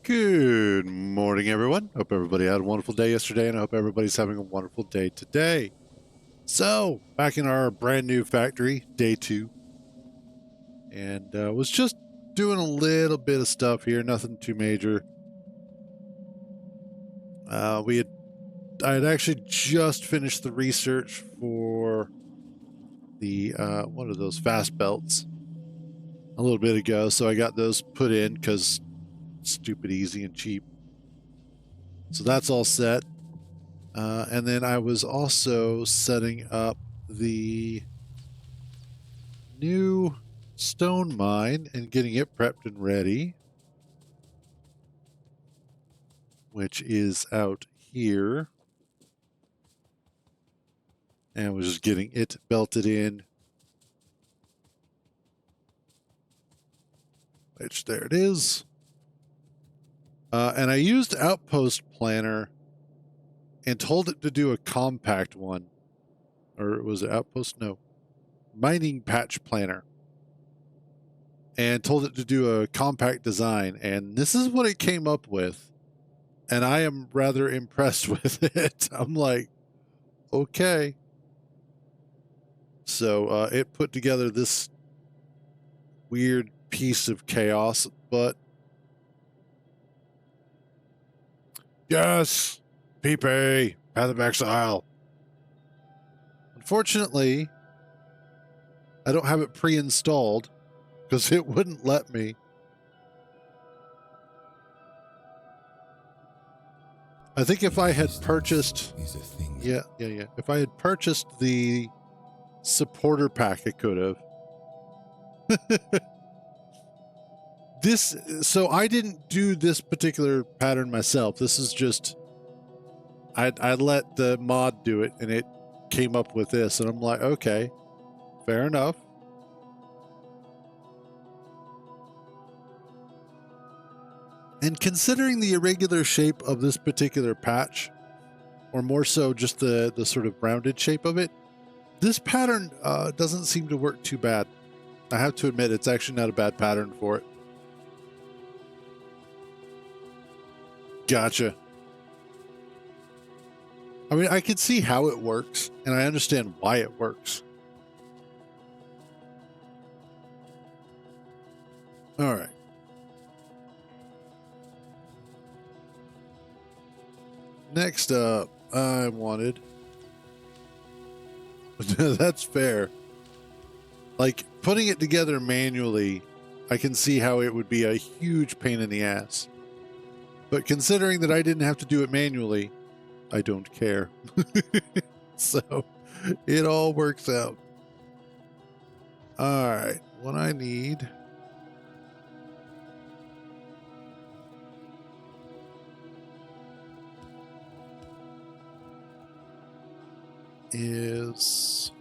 Good morning, everyone. Hope everybody had a wonderful day yesterday, and I hope everybody's having a wonderful day today. So, back in our brand new factory, day 2, and was just doing a little bit of stuff here, nothing too major. I had actually just finished the research for the one of those fast belts a little bit ago, so I got those put in because stupid easy and cheap. So that's all set. And then I was also setting up the new stone mine and getting it prepped and ready, which is out here. And was just getting it belted in, which there it is. And I used Outpost Planner and told it to do a compact one. Or was it Outpost? No. Mining Patch Planner. And told it to do a compact design. And this is what it came up with. And I am rather impressed with it. I'm like, okay. So it put together this weird piece of chaos, but yes, PP, Path of Exile. Unfortunately, I don't have it pre-installed because it wouldn't let me. I think if I had purchased, yeah. If I had purchased the supporter pack, it could have. So I didn't do this particular pattern myself. This is just, I let the mod do it, and it came up with this, and I'm like, okay, fair enough. And considering the irregular shape of this particular patch, or more so just the sort of rounded shape of it, this pattern doesn't seem to work too bad. I have to admit, it's actually not a bad pattern for it. Gotcha. I mean, I can see how it works, and I understand why it works. All right. Next up, I wanted... That's fair. Like, putting it together manually, I can see how it would be a huge pain in the ass. But considering that I didn't have to do it manually, I don't care. So, it all works out. All right, what I need... is...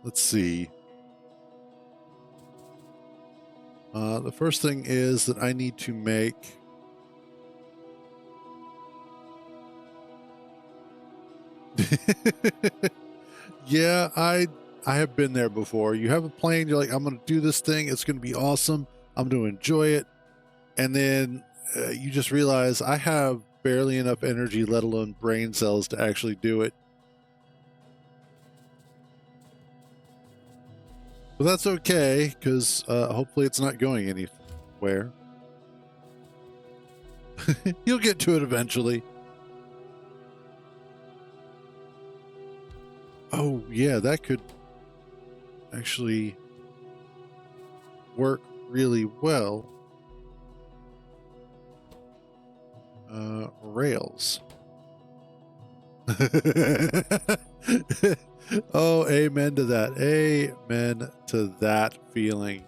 Let's see. The first thing is that I need to make... Yeah, I have been there before. You have a plan, you're like, I'm going to do this thing, it's going to be awesome, I'm going to enjoy it, and then you just realize I have barely enough energy, let alone brain cells, to actually do it. But that's okay, because hopefully it's not going anywhere. You'll get to it eventually. Oh, yeah, that could actually work really well. Rails. Oh, amen to that. Amen to that feeling.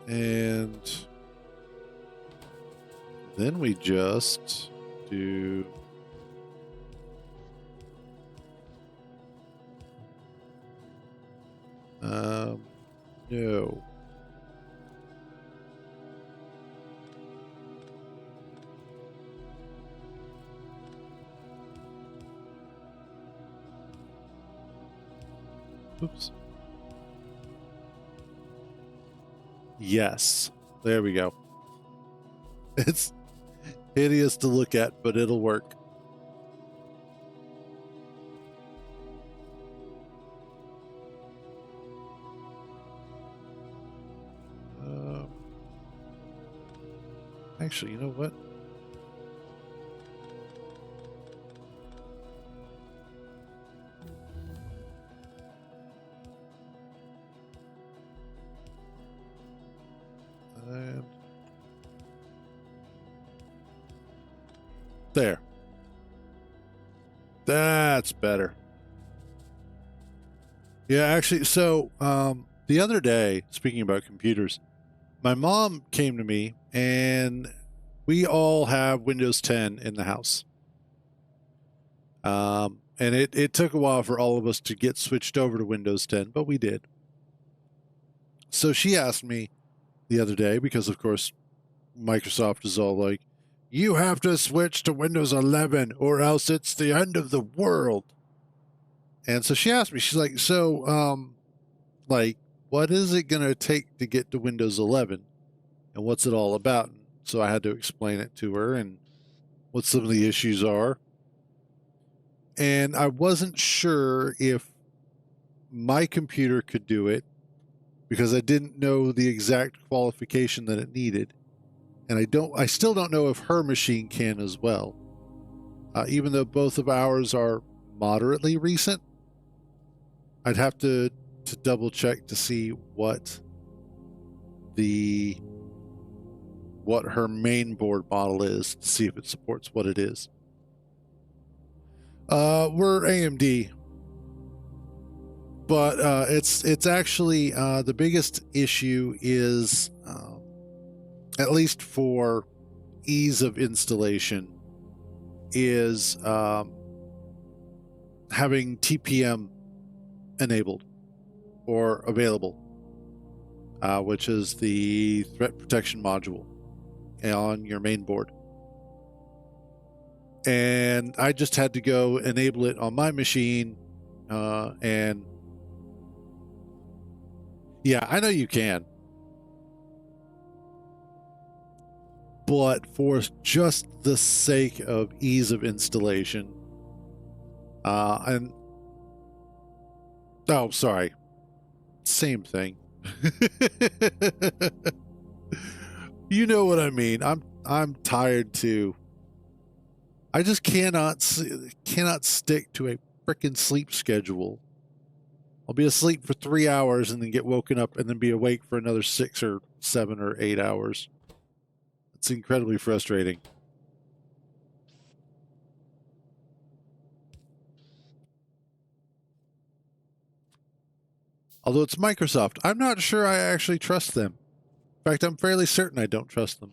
And then we just do... No. Oops. Yes. There we go. It's hideous to look at, but it'll work. Actually, you know what? And there. That's better. Yeah, actually, so the other day, speaking about computers, my mom came to me and we all have Windows 10 in the house. And it took a while for all of us to get switched over to Windows 10, but we did. So she asked me the other day, because of course Microsoft is all like, you have to switch to Windows 11 or else it's the end of the world. And so she asked me, she's like, so, like, what is it going to take to get to Windows 11? And what's it all about? And so I had to explain it to her and what some of the issues are. And I wasn't sure if my computer could do it because I didn't know the exact qualification that it needed. And I still don't know if her machine can as well. Even though both of ours are moderately recent, I'd have to double check to see what her main board model is, to see if it supports what it is. We're AMD, but it's actually the biggest issue is, at least for ease of installation, is having TPM enabled or available, which is the threat protection module on your main board. And I just had to go enable it on my machine, and yeah, I know you can, but for just the sake of ease of installation, and oh, sorry, same thing. You know what I mean. I'm tired too. I just cannot stick to a frickin' sleep schedule. I'll be asleep for 3 hours and then get woken up and then be awake for another 6 or 7 or 8 hours. It's incredibly frustrating. Although it's Microsoft, I'm not sure I actually trust them. In fact, I'm fairly certain I don't trust them.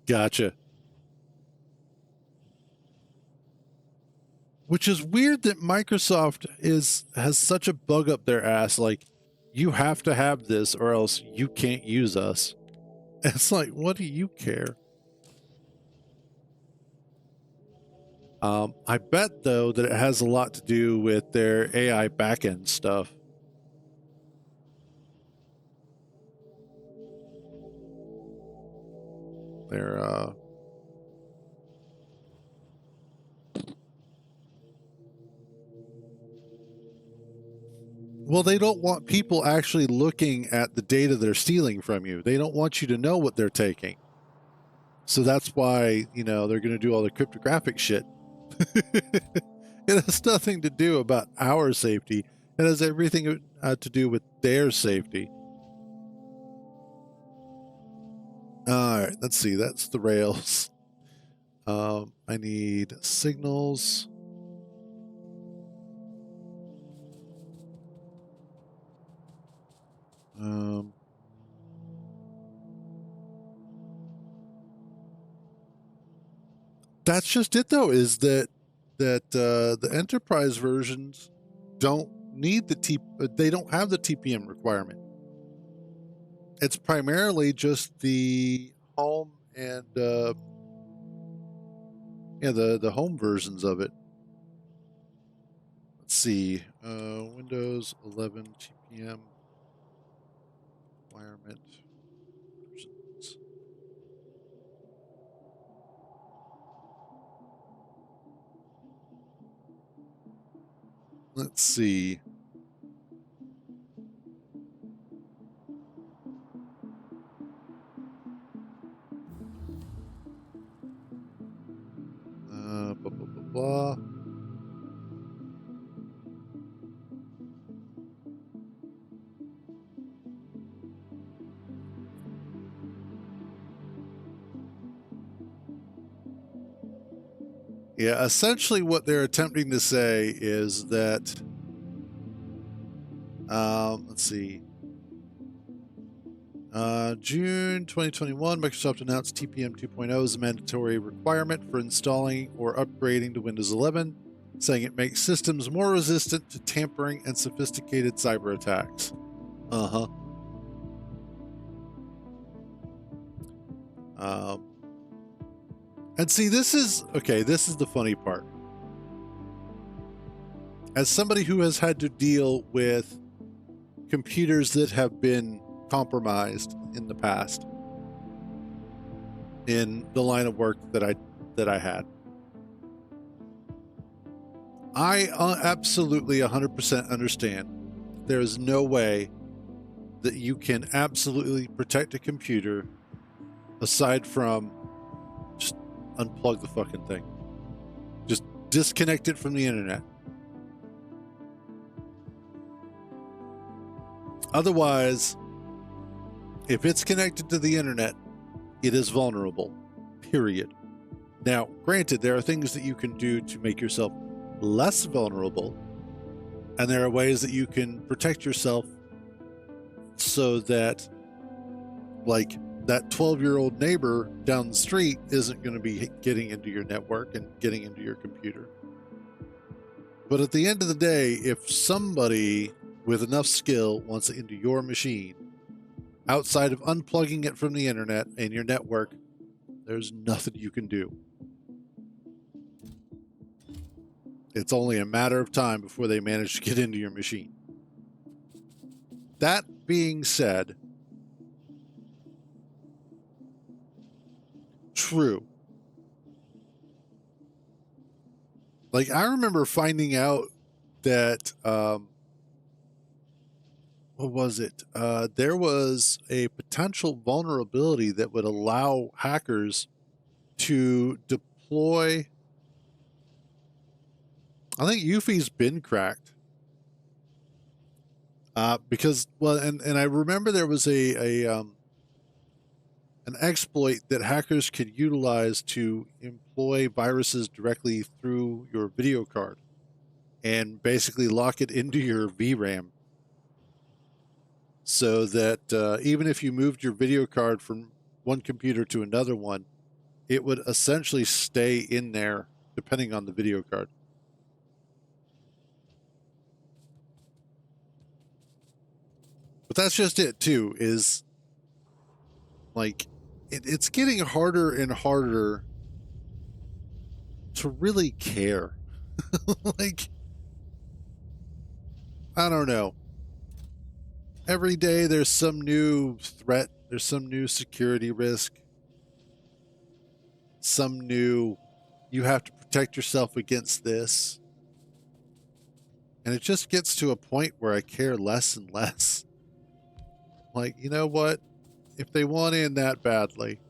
Gotcha. Which is weird that Microsoft has such a bug up their ass, like, you have to have this or else you can't use us. It's like, what do you care? I bet, though, that it has a lot to do with their AI backend stuff. Their, well, they don't want people actually looking at the data they're stealing from you. They don't want you to know what they're taking. So that's why, they're going to do all the cryptographic shit. It has nothing to do about our safety. It has everything to do with their safety. All right, let's see. That's the rails. I need signals. That's just it, though, is that the enterprise versions don't need they don't have the TPM requirement. It's primarily just the home and Yeah, the home versions of it. Let's see. Windows 11 TPM requirement versions. Let's see. Blah, blah, blah, blah. Yeah, essentially what they're attempting to say is that, let's see. June 2021, Microsoft announced TPM 2.0 as a mandatory requirement for installing or upgrading to Windows 11, saying it makes systems more resistant to tampering and sophisticated cyber attacks. Uh-huh. And see, this is the funny part. As somebody who has had to deal with computers that have been compromised in the past, in the line of work that I had, I absolutely 100% understand there is no way that you can absolutely protect a computer aside from just unplug the fucking thing. Just disconnect it from the internet. Otherwise, if it's connected to the internet, it is vulnerable. Period. Now, granted, there are things that you can do to make yourself less vulnerable, and there are ways that you can protect yourself so that, like, that 12-year-old neighbor down the street isn't going to be getting into your network and getting into your computer. But at the end of the day, if somebody with enough skill wants it into your machine, outside of unplugging it from the internet and your network, there's nothing you can do. It's only a matter of time before they manage to get into your machine. That being said, true. Like, I remember finding out that, what was it? There was a potential vulnerability that would allow hackers to deploy. I think Eufy's been cracked. Because, well, and I remember there was an exploit that hackers could utilize to employ viruses directly through your video card and basically lock it into your VRAM, so that even if you moved your video card from one computer to another one, it would essentially stay in there depending on the video card. But that's just it too, is like, it's getting harder and harder to really care. Like, I don't know. Every day there's some new threat, there's some new security risk, some new, you have to protect yourself against this. And it just gets to a point where I care less and less. Like, you know what? If they want in that badly.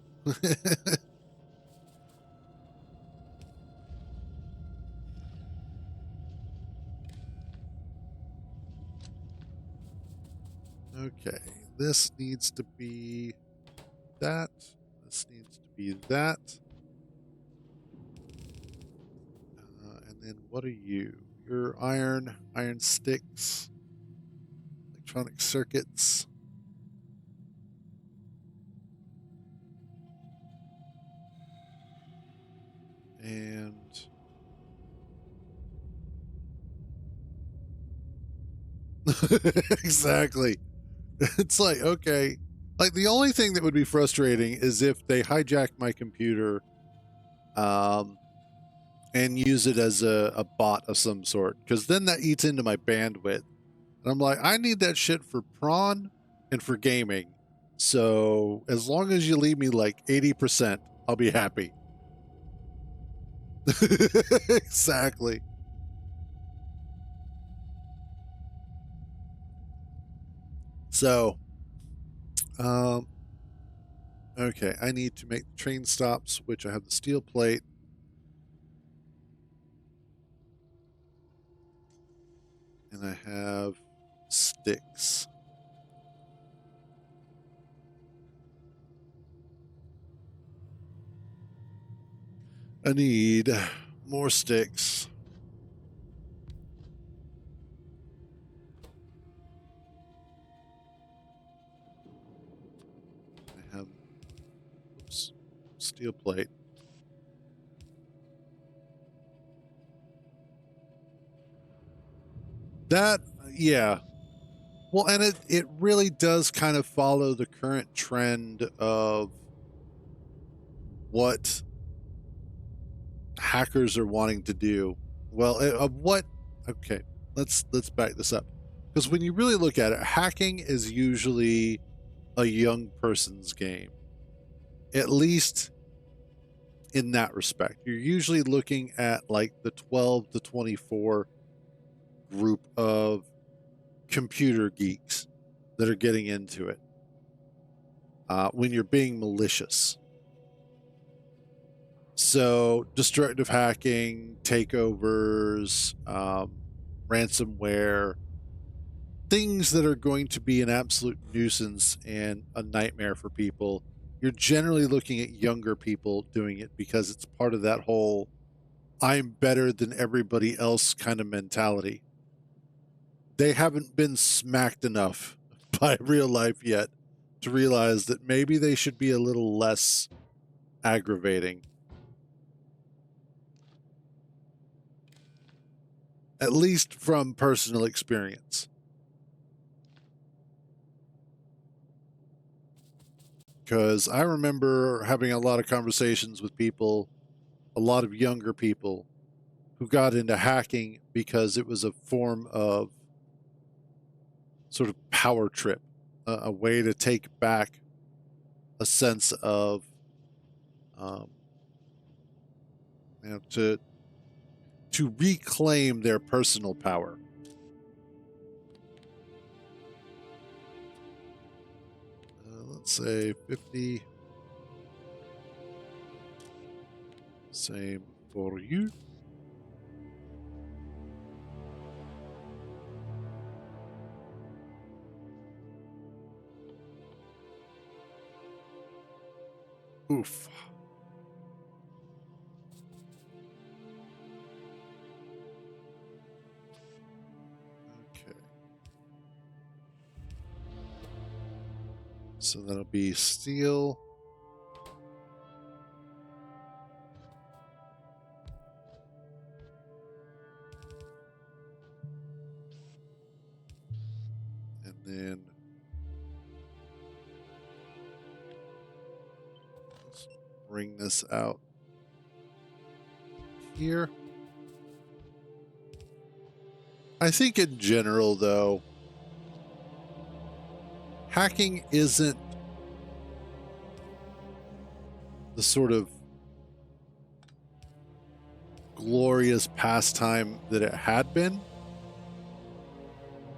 Okay, this needs to be that. This needs to be that. And then what are you? You're iron sticks, electronic circuits. And exactly. It's like, okay. Like, the only thing that would be frustrating is if they hijack my computer, and use it as a bot of some sort, because then that eats into my bandwidth. And I'm like, I need that shit for prawn and for gaming. So as long as you leave me like 80%, I'll be happy. Exactly. So, okay, I need to make the train stops, which I have the steel plate. And I have sticks. I need more sticks. I have steel plate. That, yeah. Well, and it really does kind of follow the current trend of what hackers are wanting to do. Well, of what? Okay, let's back this up, because when you really look at it, hacking is usually a young person's game, at least in that respect. You're usually looking at like the 12 to 24 group of computer geeks that are getting into it when you're being malicious. So, destructive hacking, takeovers, ransomware, things that are going to be an absolute nuisance and a nightmare for people. You're generally looking at younger people doing it because it's part of that whole I'm better than everybody else kind of mentality. They haven't been smacked enough by real life yet to realize that maybe they should be a little less aggravating. At least from personal experience. Because I remember having a lot of conversations with people, a lot of younger people, who got into hacking because it was a form of sort of power trip, a way to take back a sense of, um, to reclaim their personal power. Let's say 50. Same for you. Oof. Okay. So that'll be steel. And then let's bring this out here. I think in general, though, hacking isn't the sort of glorious pastime that it had been.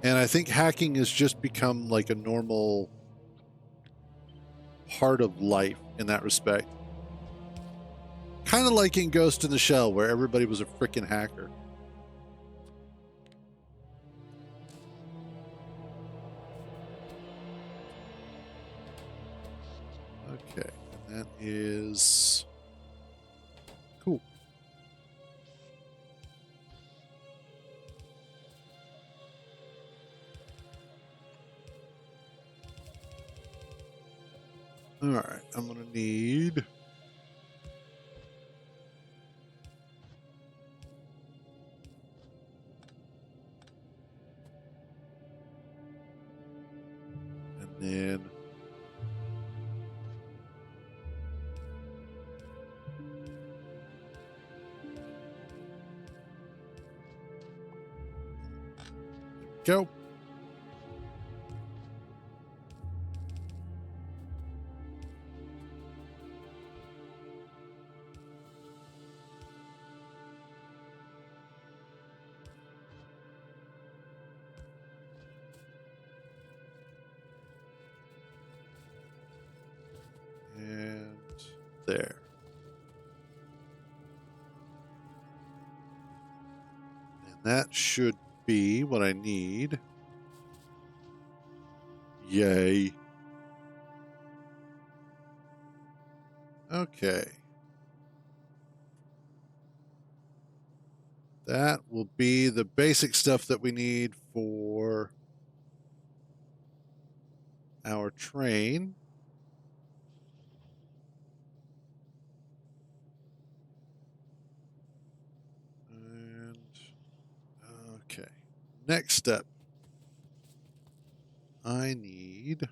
And I think hacking has just become like a normal part of life in that respect. Kind of like in Ghost in the Shell, where everybody was a freaking hacker. Okay, and that is cool. All right, I'm gonna need and then go. And there. And that should be what I need. Yay. Okay. That will be the basic stuff that we need for our train. And okay. Next step. I need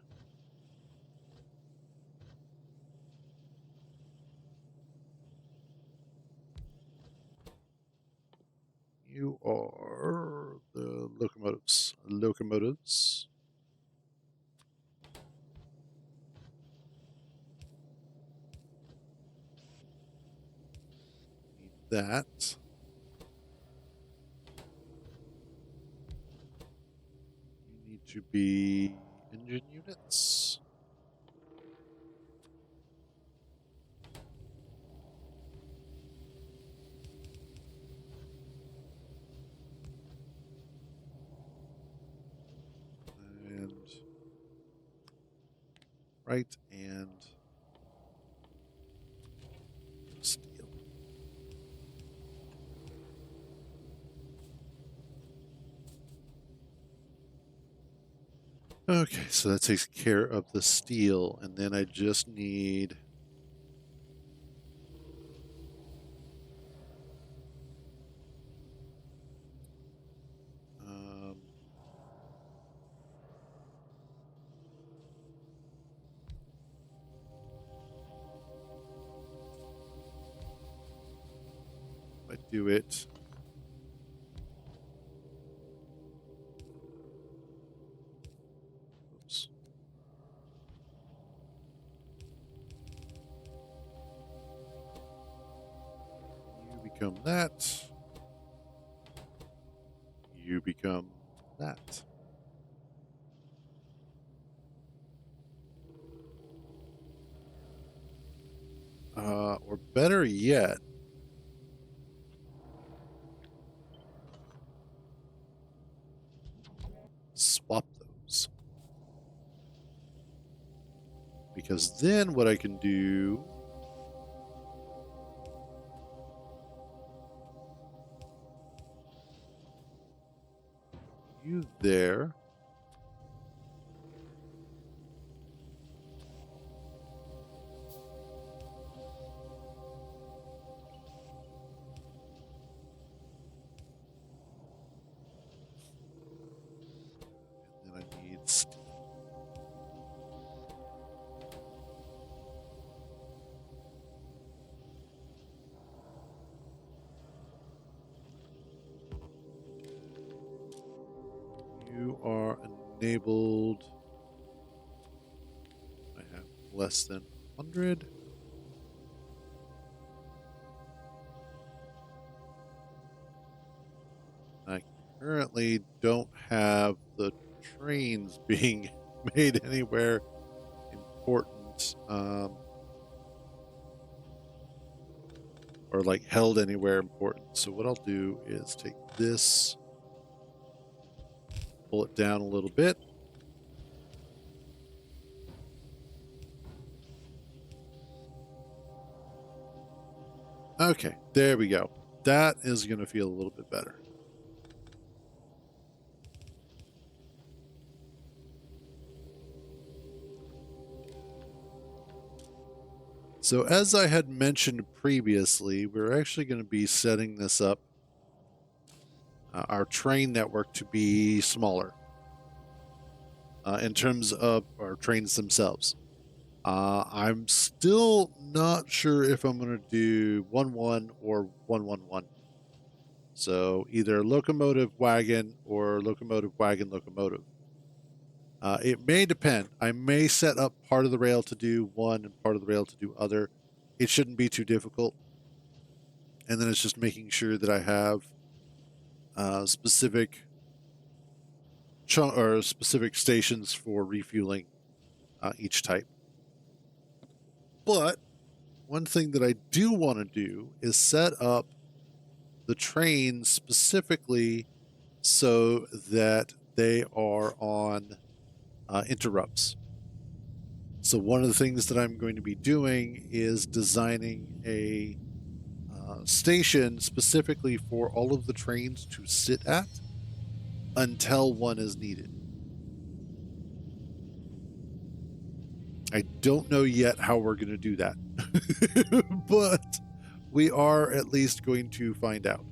you are the locomotives. Locomotives. Need that. You need to be engine units. And right, and steel. Okay, so that takes care of the steel, and then I just need I do it. Oops. You become that. You become that. Or better yet, swap those. Because then what I can do you there. And then I need steel. You are enabled. I have less than 100. I currently don't have the trains being made anywhere important, or like held anywhere important. So what I'll do is take this, pull it down a little bit. Okay, there we go. That is going to feel a little bit better. So as I had mentioned previously, we're actually going to be setting this up, our train network, to be smaller in terms of our trains themselves. I'm still not sure if I'm going to do 1-1 or 1-1-1. So either locomotive wagon or locomotive wagon locomotive. It may depend. I may set up part of the rail to do one and part of the rail to do other. It shouldn't be too difficult. And then it's just making sure that I have specific specific stations for refueling each type. But one thing that I do want to do is set up the trains specifically so that they are on interrupts. So one of the things that I'm going to be doing is designing a station specifically for all of the trains to sit at until one is needed. I don't know yet how we're going to do that, but we are at least going to find out.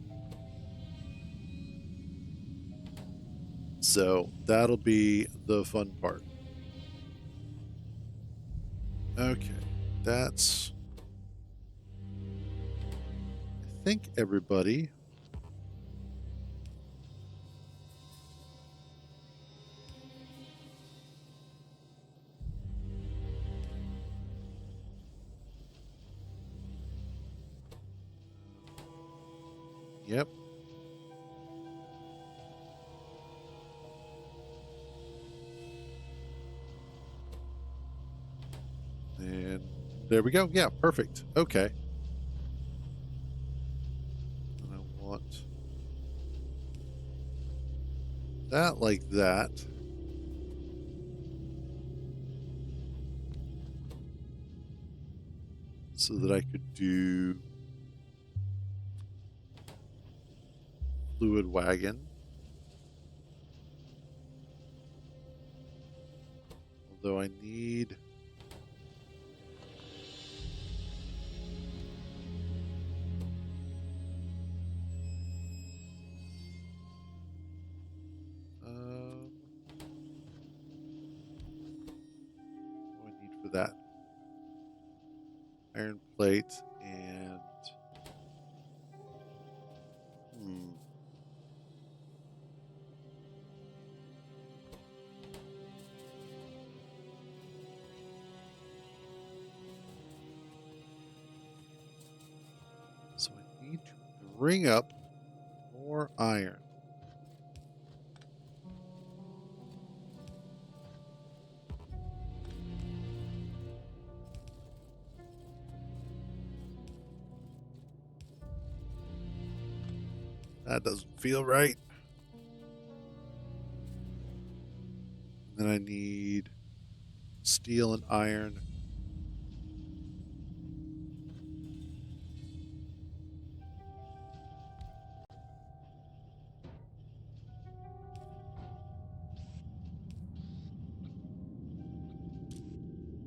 So that'll be the fun part. Okay, that's, I think, everybody. Yep. And there we go. Yeah, perfect. Okay. And I want that like that. So that I could do fluid wagon. Although I need what do I need for that? Iron plate and so I need to bring up more iron. That doesn't feel right. And then I need steel and iron.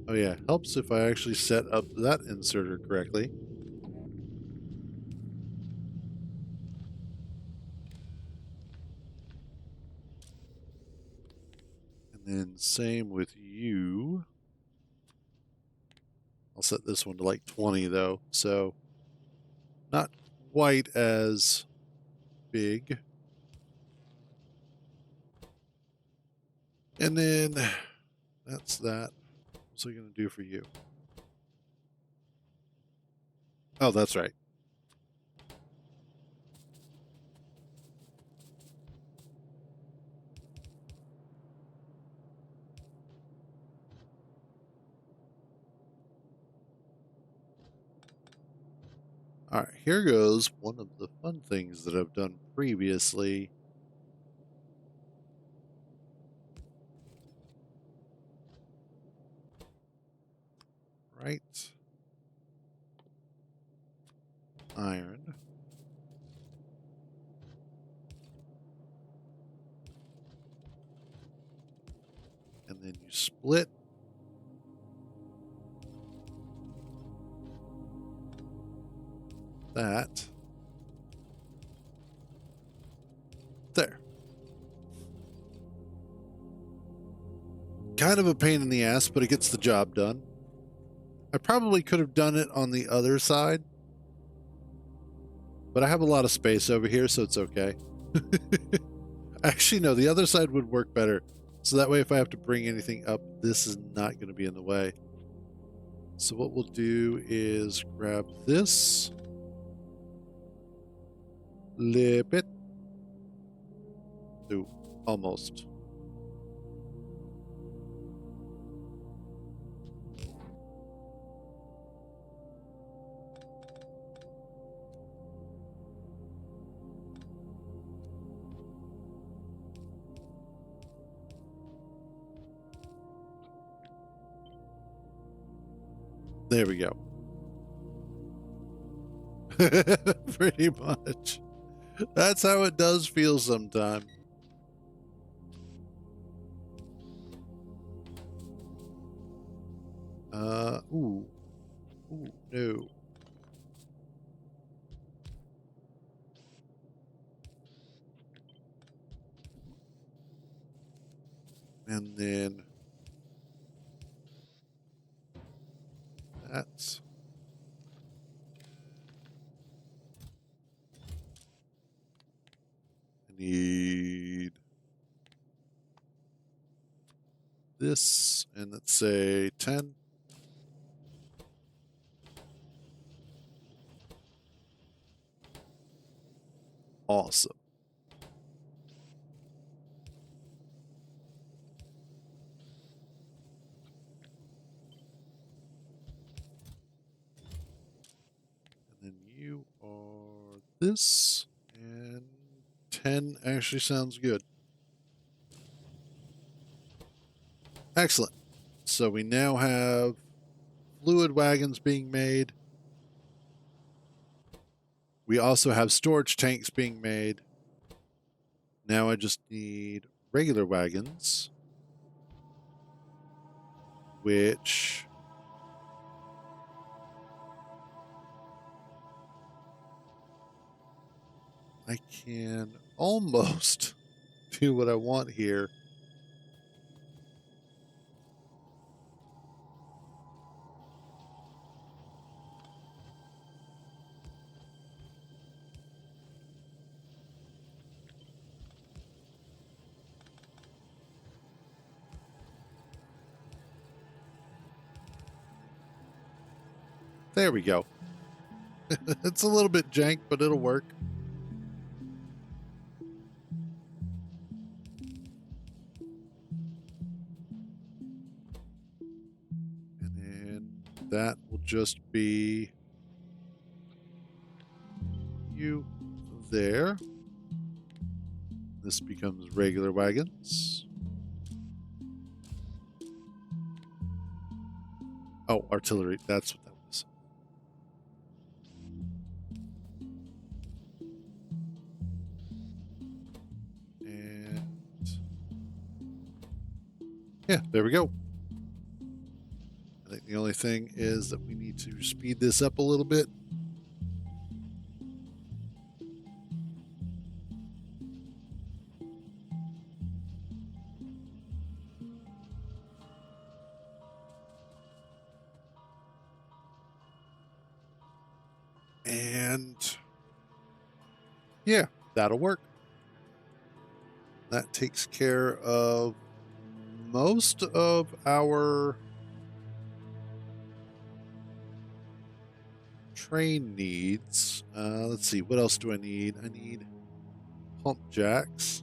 Oh yeah, helps if I actually set up that inserter correctly. And then same with you. I'll set this one to like 20 though, so not quite as big. And then that's that. What's I going to do for you? Oh, that's right. All right, here goes one of the fun things that I've done previously. Right. Iron. And then you split. That. There. Kind of a pain in the ass, but it gets the job done. I probably could have done it on the other side, But I have a lot of space over here, so it's okay. Actually, no, the other side would work better. So that way, if I have to bring anything up, this is not going to be in the way. So what we'll do is grab this. Flip it. Ooh, almost. There we go. Pretty much. That's how it does feel sometimes. Ooh. Ooh, no. And then that's I need this, and let's say 10. Awesome. And then you are this, and 10 actually sounds good. Excellent. So we now have fluid wagons being made. We also have storage tanks being made. Now I just need regular wagons, which I can almost do what I want here. There we go. It's a little bit jank, but it'll work. And then that will just be you there. This becomes regular wagons. Oh, artillery. That's what that was. And yeah, there we go. I think the only thing is that we need to speed this up a little bit. And yeah, that'll work. That takes care of most of our train needs. Let's see, what else do I need? I need pump jacks.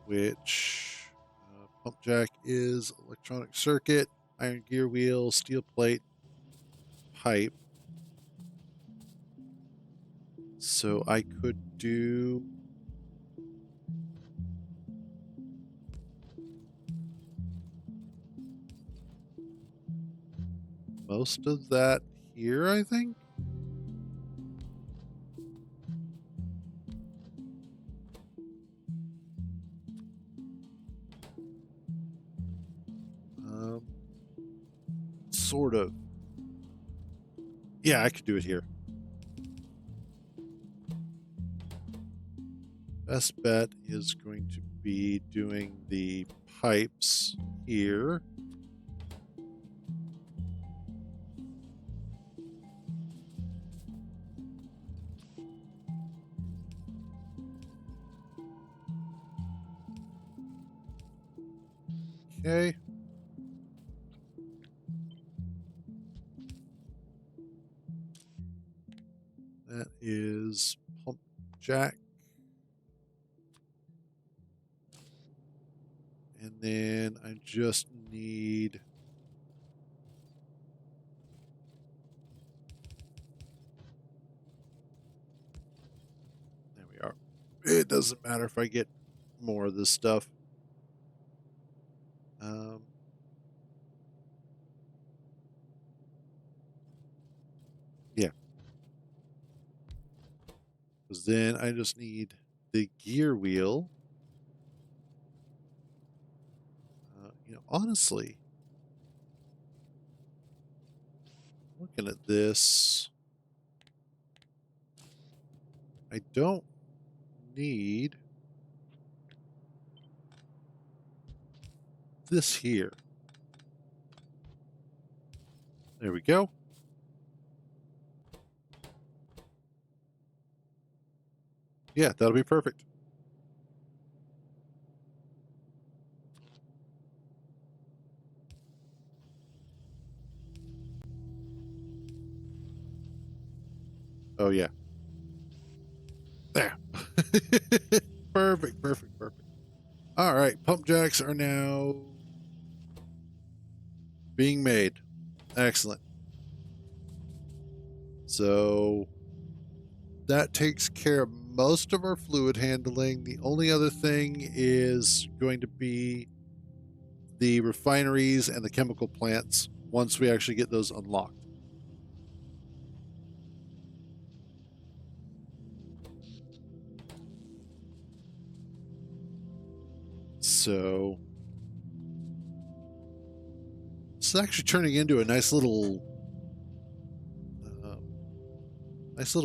Which pump jack is electronic circuit, iron gear wheel, steel plate, pipe. So I could do most of that here, I think. Sort of. Yeah, I could do it here. Best bet is going to be doing the pipes here. Okay. That is pump jack. And then I just need... There we are. It doesn't matter if I get more of this stuff. Yeah. Because then I just need the gear wheel. Honestly, looking at this, I don't need this here. There we go. Yeah, that'll be perfect. Oh, yeah. There. Perfect, perfect, perfect. All right, pump jacks are now being made. Excellent. So that takes care of most of our fluid handling. The only other thing is going to be the refineries and the chemical plants once we actually get those unlocked. So it's actually turning into a nice little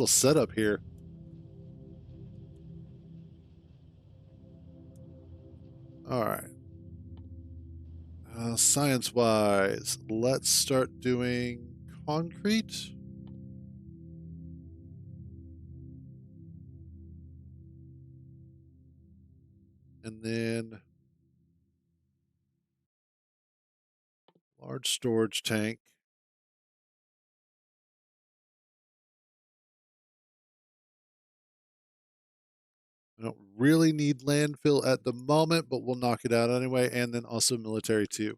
setup here. All right. Science-wise, let's start doing concrete. And then large storage tank. I don't really need landfill at the moment, but we'll knock it out anyway. And then also military too.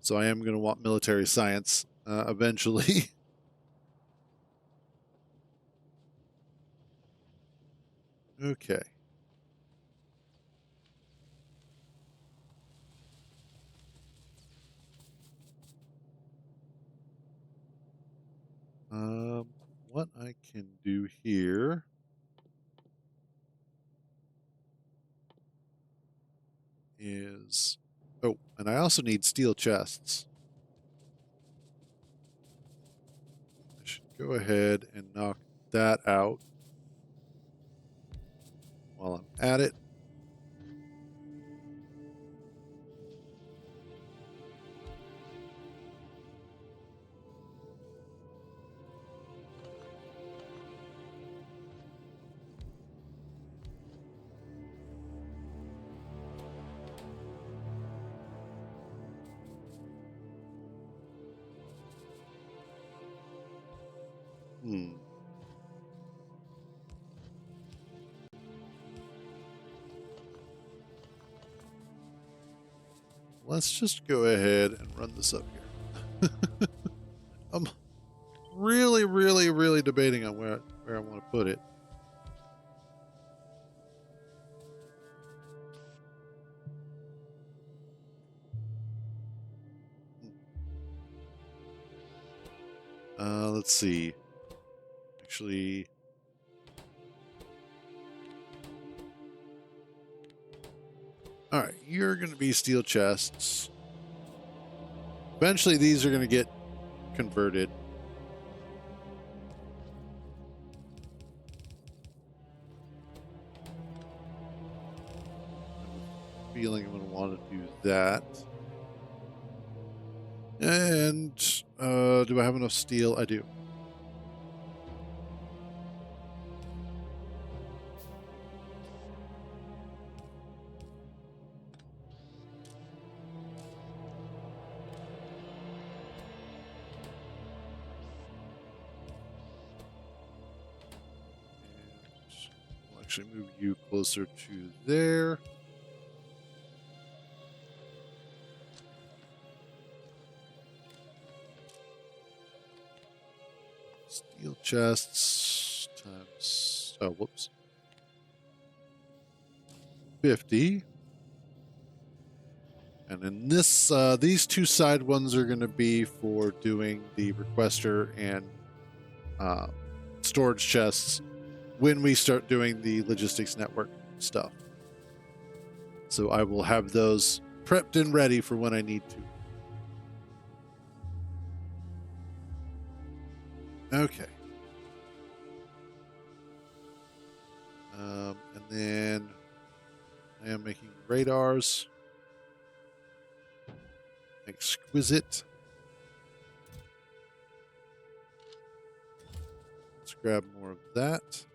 So I am going to want military science eventually. Okay. What I can do here is... Oh, and I also need steel chests. I should go ahead and knock that out while I'm at it. Let's just go ahead and run this up here. I'm really, really, really debating on where I want to put it. Let's see. Actually, all right, you're going to be steel chests. Eventually, these are going to get converted. I have a feeling I'm going to want to do that. And do I have enough steel? I do. actually move you closer to there. Steel chests times, oh, whoops. 50. And then this, these two side ones are going to be for doing the requester and storage chests when we start doing the logistics network stuff. So I will have those prepped and ready for when I need to. Okay. And then I am making radars. Exquisite. Let's grab more of that.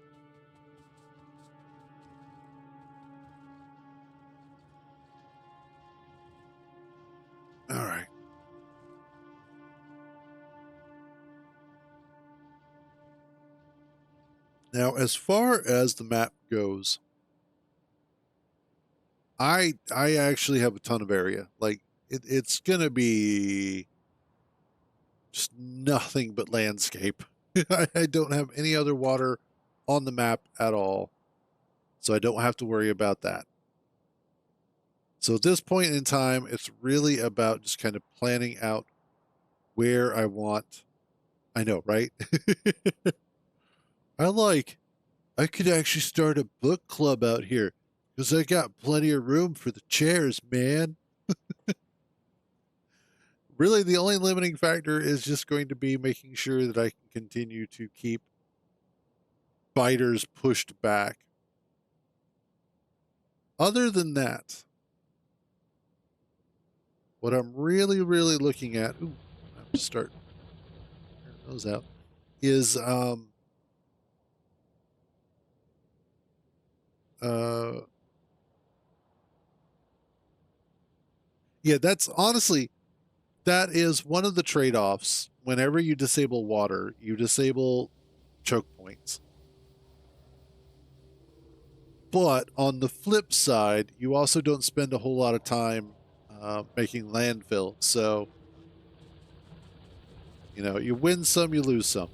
All right. Now, as far as the map goes, I actually have a ton of area. Like it's gonna be just nothing but landscape. I don't have any other water on the map at all, so I don't have to worry about that. So at this point in time, it's really about just kind of planning out where I want. I know, right? I could actually start a book club out here because I got plenty of room for the chairs, man. Really, the only limiting factor is just going to be making sure that I can continue to keep fighters pushed back. Other than that, what I'm really, really looking at, ooh, I have to start clearing those out, is yeah, that's honestly, that is one of the trade-offs. Whenever you disable water, you disable choke points. But on the flip side, you also don't spend a whole lot of time making landfill. So, you know, you win some, you lose some.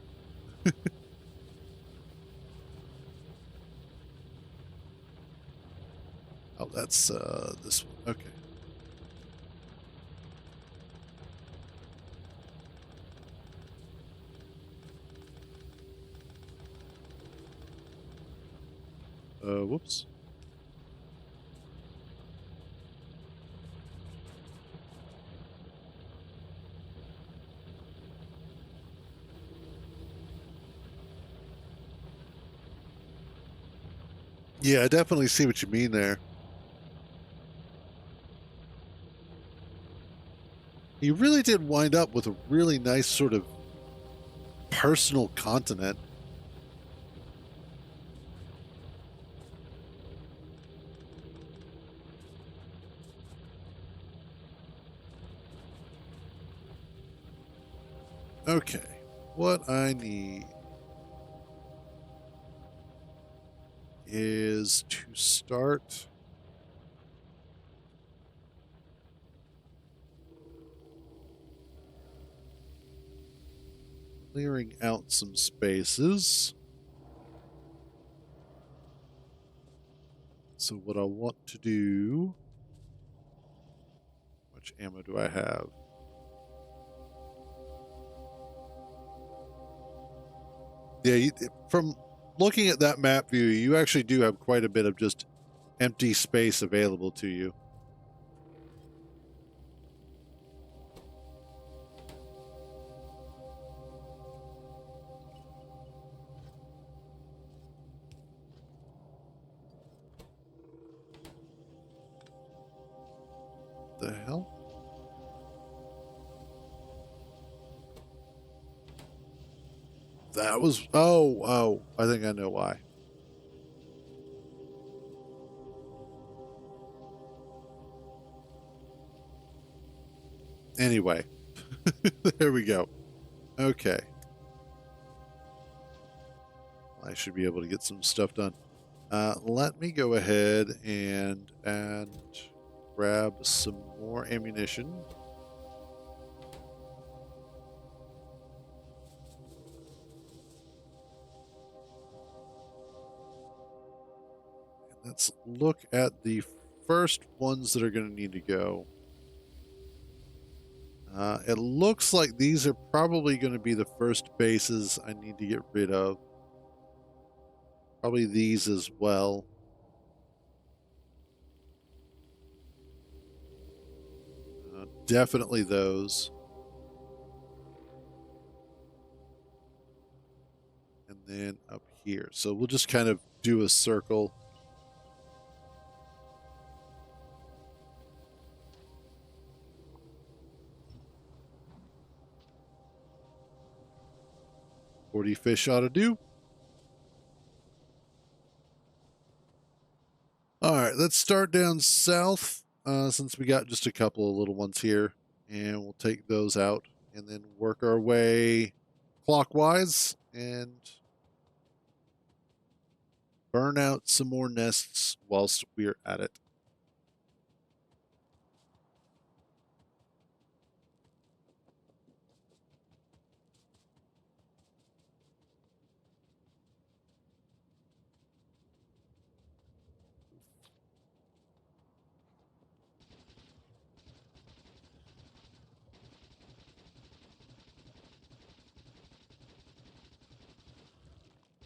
Oh, that's this one. Okay. Whoops. Yeah, I definitely see what you mean there. You really did wind up with a really nice sort of personal continent. Okay, what I need is to start clearing out some spaces. So what I want to do, which ammo do I have? Yeah, from looking at that map view, you actually do have quite a bit of just empty space available to you. The hell? That was, oh, I think I know why. Anyway, there we go. Okay. I should be able to get some stuff done. Let me go ahead and grab some more ammunition. And let's look at the first ones that are going to need to go. It looks like these are probably going to be the first bases I need to get rid of. Probably these as well. Definitely those. And then up here. So we'll just kind of do a circle. $40 fish ought to do. All right, let's start down south since we got just a couple of little ones here. And we'll take those out and then work our way clockwise and burn out some more nests whilst we're at it.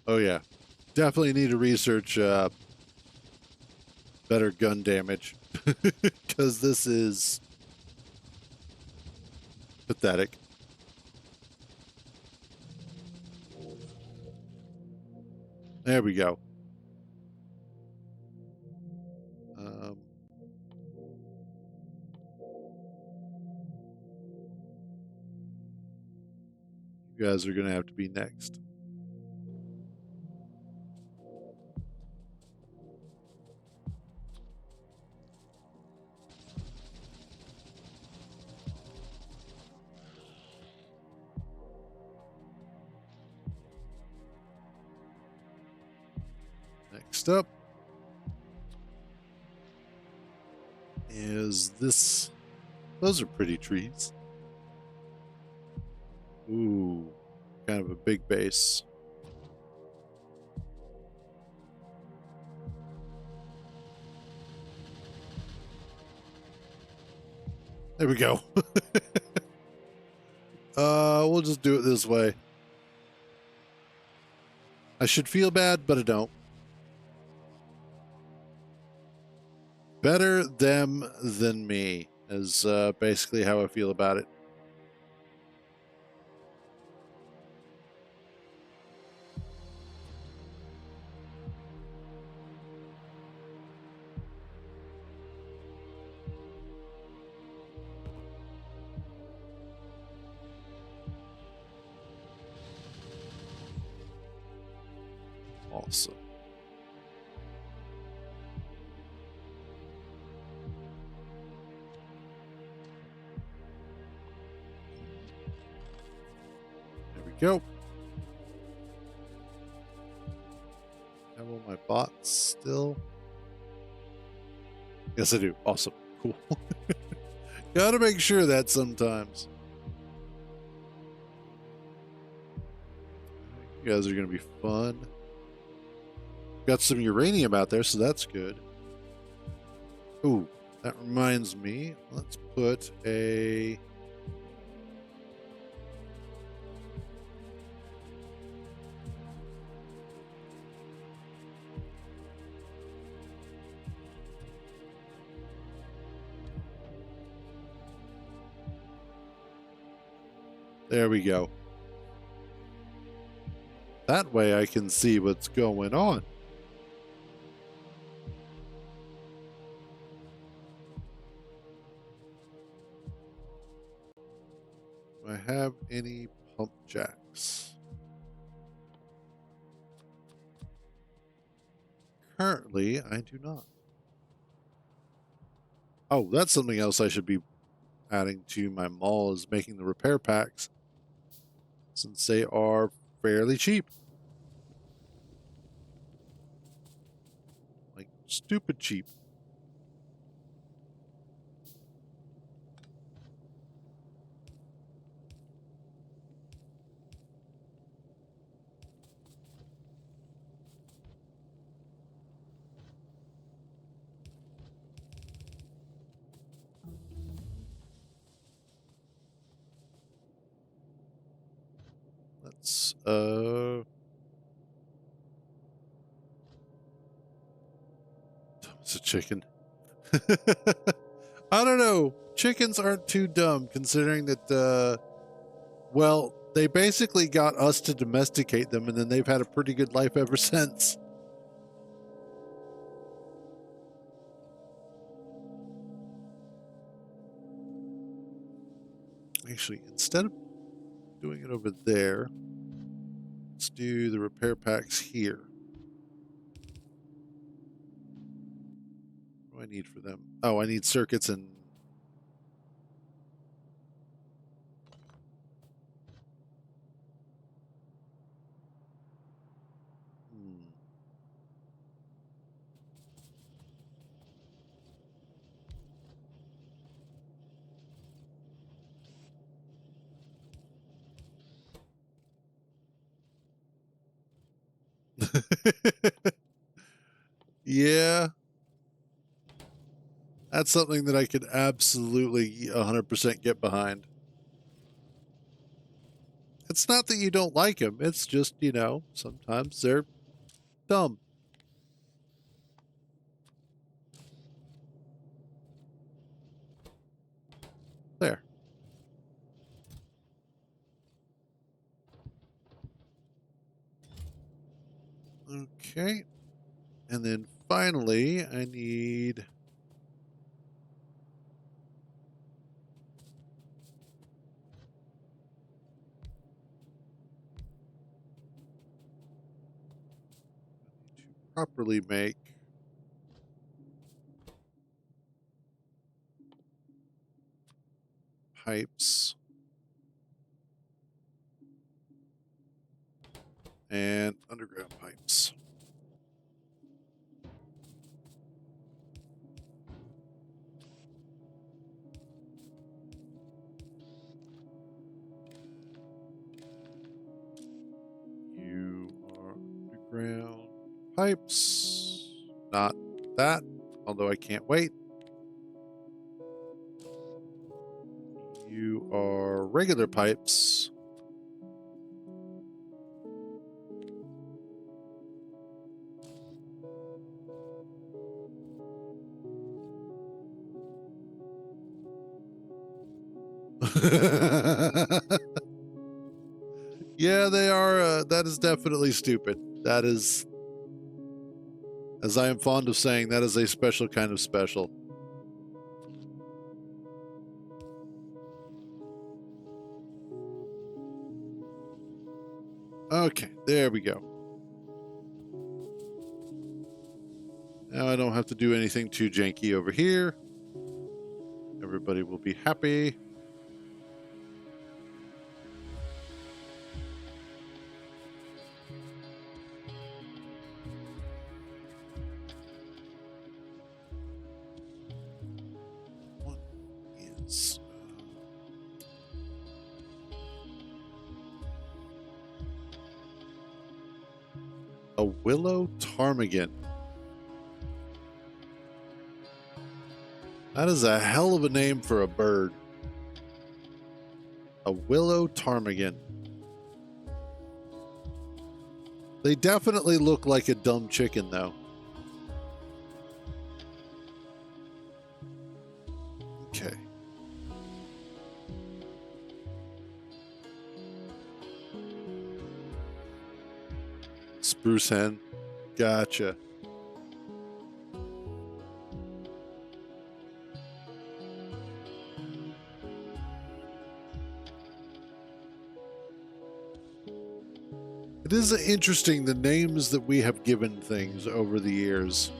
Oh yeah, definitely need to research better gun damage because this is pathetic. There we go. You guys are going to have to be next. Next up is this. Those are pretty trees. Ooh, kind of a big base. There we go. We'll just do it this way. I should feel bad, but I don't. Better them than me is basically how I feel about it. Awesome. There we go. Have all my bots still? Yes, I do. Awesome. Cool. Gotta make sure that sometimes. You guys are gonna be fun. Got some uranium out there, so that's good. Ooh, that reminds me. Let's put a... There we go. That way I can see what's going on. Do I have any pump jacks? Currently, I do not. Oh, that's something else I should be adding to my mall is making the repair packs, since they are fairly cheap. Stupid cheap. Let's it's a chicken. I don't know. Chickens aren't too dumb considering that well, they basically got us to domesticate them and then they've had a pretty good life ever since. Actually, instead of doing it over there, let's do the repair packs here. What do I need for them? Oh, I need circuits and... Yeah. That's something that I could absolutely 100% get behind. It's not that you don't like them. It's just, you know, sometimes they're dumb. There. Okay. And then finally, I need... to properly make pipes and underground pipes. You are underground pipes. Not that, although I can't wait. You are regular pipes. Yeah, they are. That is definitely stupid. That is, as I am fond of saying, that is a special kind of special. Okay, there we go. Now I don't have to do anything too janky over here. Everybody will be happy. What is... a willow ptarmigan. That is a hell of a name for a bird. A willow ptarmigan. They definitely look like a dumb chicken, though. Okay. Spruce hen. Gotcha. It is interesting the names that we have given things over the years.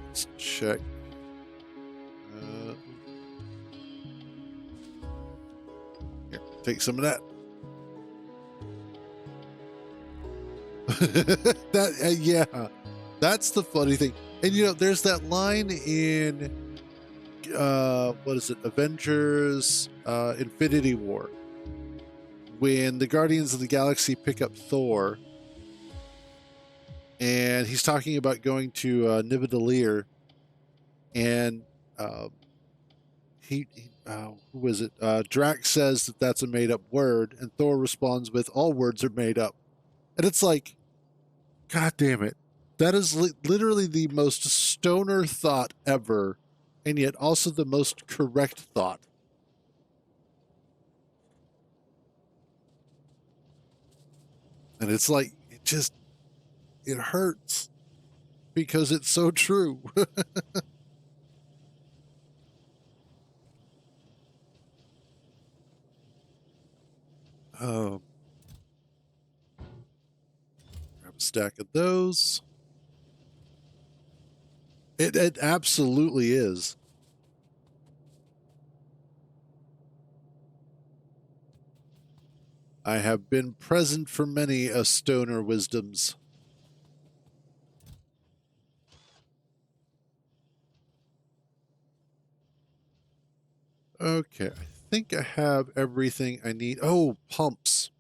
Let's check. Here, take some of that. Yeah, that's the funny thing. And you know, there's that line in what is it, Avengers Infinity War, when the Guardians of the Galaxy pick up Thor, and he's talking about going to Nidavellir, and uh, who was it? Drax says that that's a made up word, and Thor responds with, "All words are made up." And it's like, God damn it. That is literally the most stoner thought ever, and yet also the most correct thought. And it's like, it hurts because it's so true. um, grab a stack of those. It absolutely is. I have been present for many a stoner wisdoms. Okay, I think I have everything I need. Oh, pumps.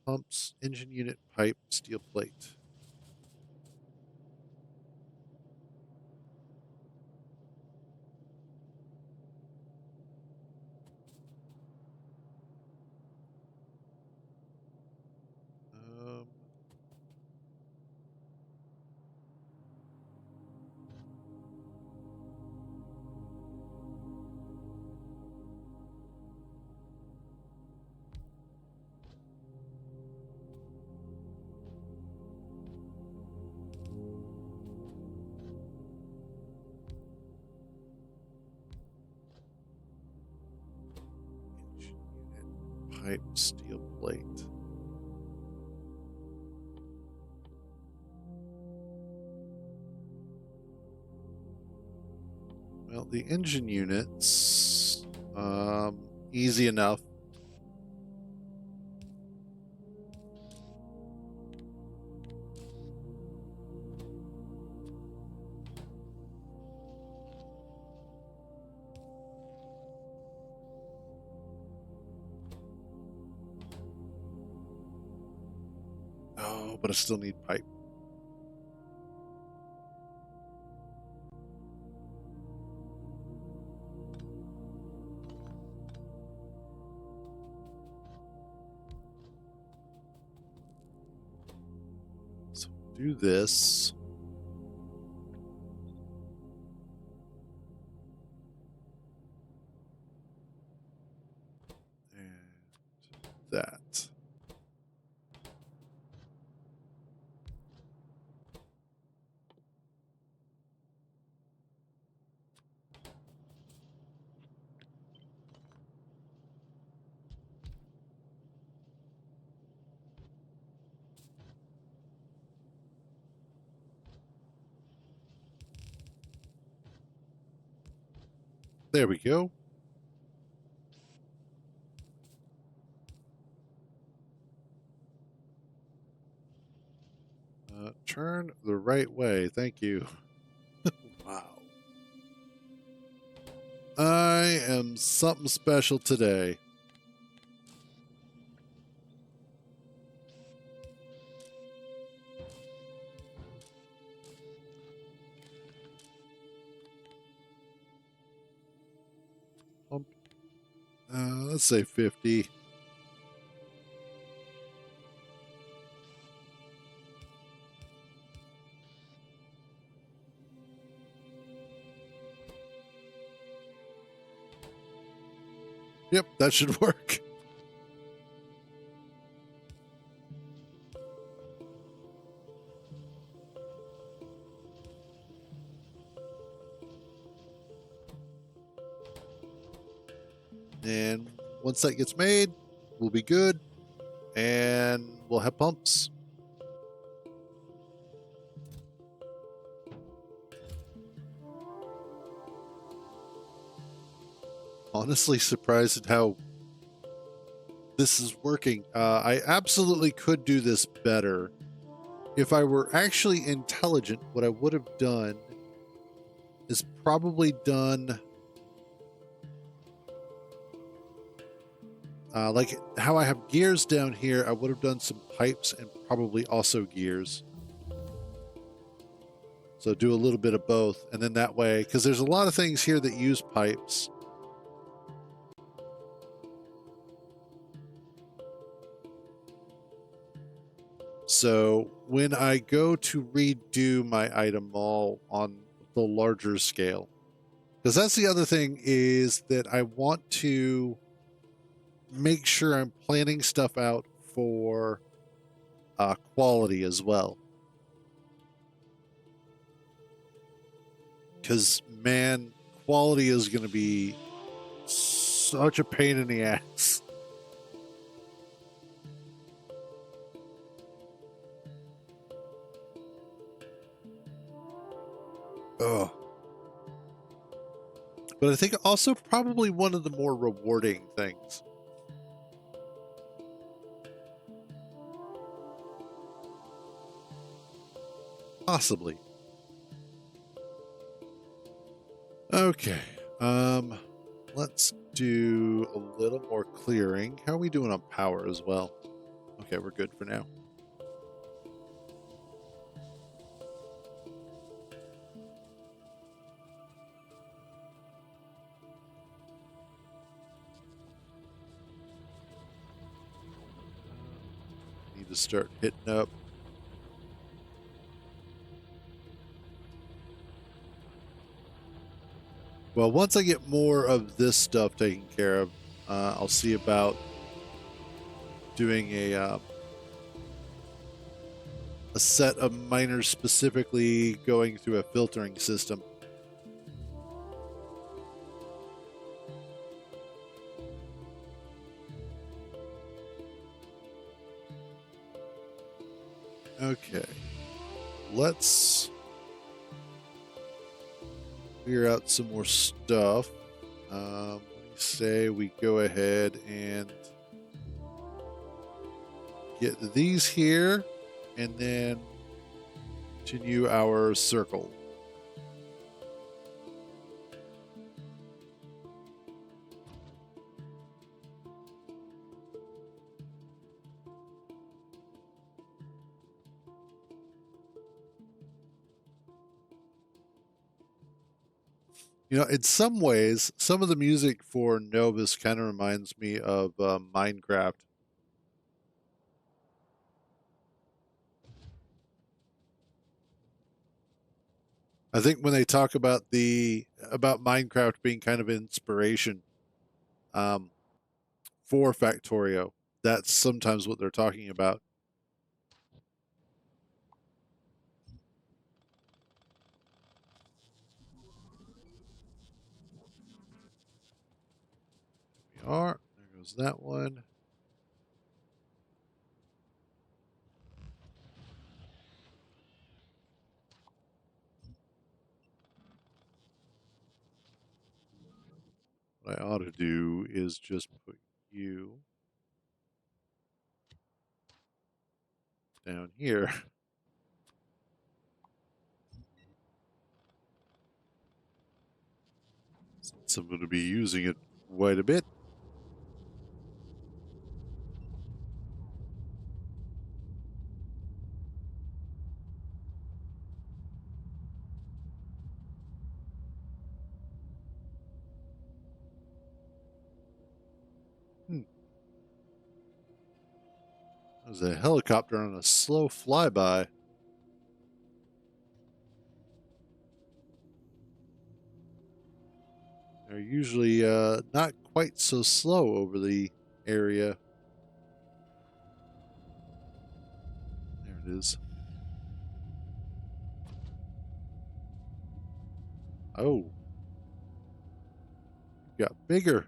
Pumps, engine unit, pipe, steel plate. Um, engine unit, pipe, steel plate. Well, the engine units, easy enough. Oh, but I still need pipe. So do this. And that. There we go. Turn the right way. Thank you. Wow. I am something special today. Let's say 50. Yep, that should work. And once that gets made, we'll be good. And we'll have pumps. Honestly surprised at how this is working. I absolutely could do this better. If I were actually intelligent, what I would have done is probably done like how I have gears down here. I would have done some pipes and probably also gears. So do a little bit of both, and then that way, because there's a lot of things here that use pipes. So when I go to redo my item mall on the larger scale, because that's the other thing, is that I want to make sure I'm planning stuff out for quality as well. Because, man, quality is going to be such a pain in the ass. Ugh. But I think also probably one of the more rewarding things. Possibly. Okay. Let's do a little more clearing. How are we doing on power as well? Okay, we're good for now. Need to start hitting up. Well, once I get more of this stuff taken care of, I'll see about doing a set of miners specifically going through a filtering system. Okay, let's clear out some more stuff. What do you say we go ahead and get these here and then continue our circle. You know, in some ways, some of the music for Novus kind of reminds me of Minecraft. I think when they talk about Minecraft being kind of inspiration um, for Factorio, that's sometimes what they're talking about. We are. There goes that one. What I ought to do is just put you down here. Since I'm going to be using it quite a bit. Hmm. There's a helicopter on a slow flyby. They're usually not quite so slow over the area. There it is. Oh, got bigger.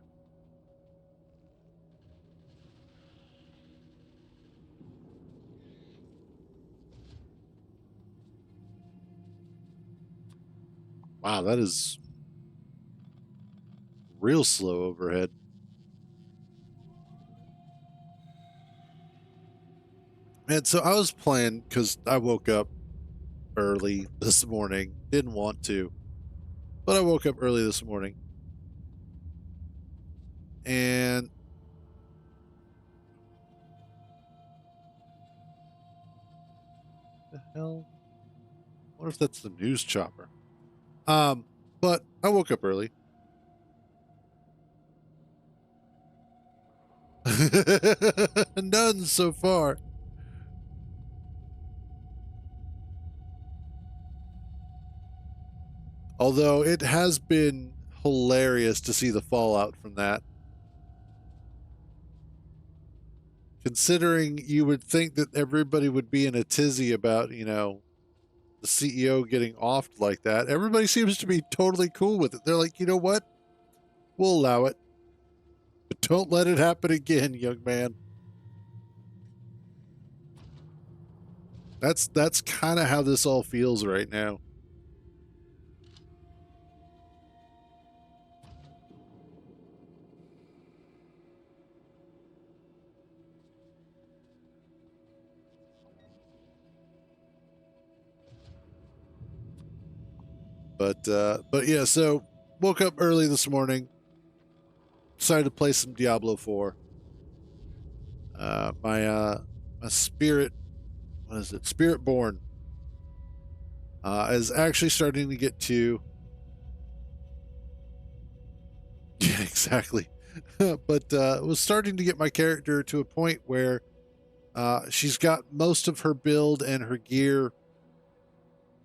Wow, that is real slow overhead. And so I was playing because I woke up early this morning. Didn't want to, but I woke up early this morning. And the hell? What if that's the news chopper? But I woke up early. None so far. Although it has been hilarious to see the fallout from that. Considering you would think that everybody would be in a tizzy about, you know, the CEO getting offed like that. Everybody seems to be totally cool with it. They're like, you know what? We'll allow it. But don't let it happen again, young man. That's kind of how this all feels right now. But yeah, so woke up early this morning, decided to play some Diablo 4. My spirit, what is it? Spirit Born is actually starting to get to. Yeah, exactly. But was starting to get my character to a point where she's got most of her build and her gear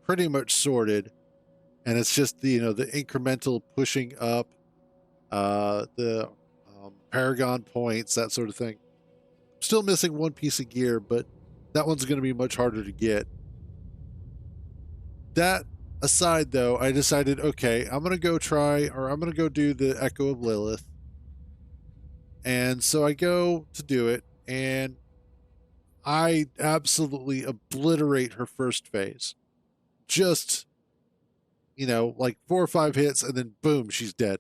pretty much sorted, and it's just the the incremental pushing up, the Paragon points, that sort of thing. Still missing one piece of gear, but that one's going to be much harder to get. That aside, though, I decided, okay, I'm going to go try, or I'm going to go do the Echo of Lilith. And so I go to do it, and I absolutely obliterate her first phase. Just, like 4 or 5 hits, and then boom, she's dead.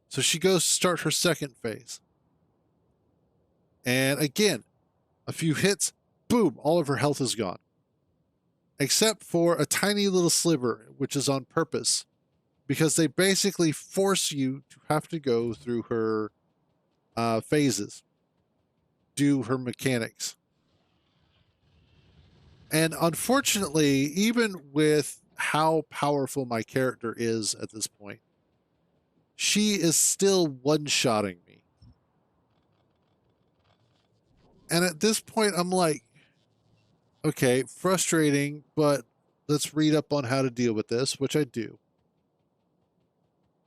So she goes to start her second phase. And again, a few hits, boom, all of her health is gone. Except for a tiny little sliver, which is on purpose, because they basically force you to have to go through her phases, do her mechanics. And unfortunately, even with how powerful my character is at this point, she is still one-shotting me. And at this point, I'm like, okay, frustrating, but let's read up on how to deal with this, which I do.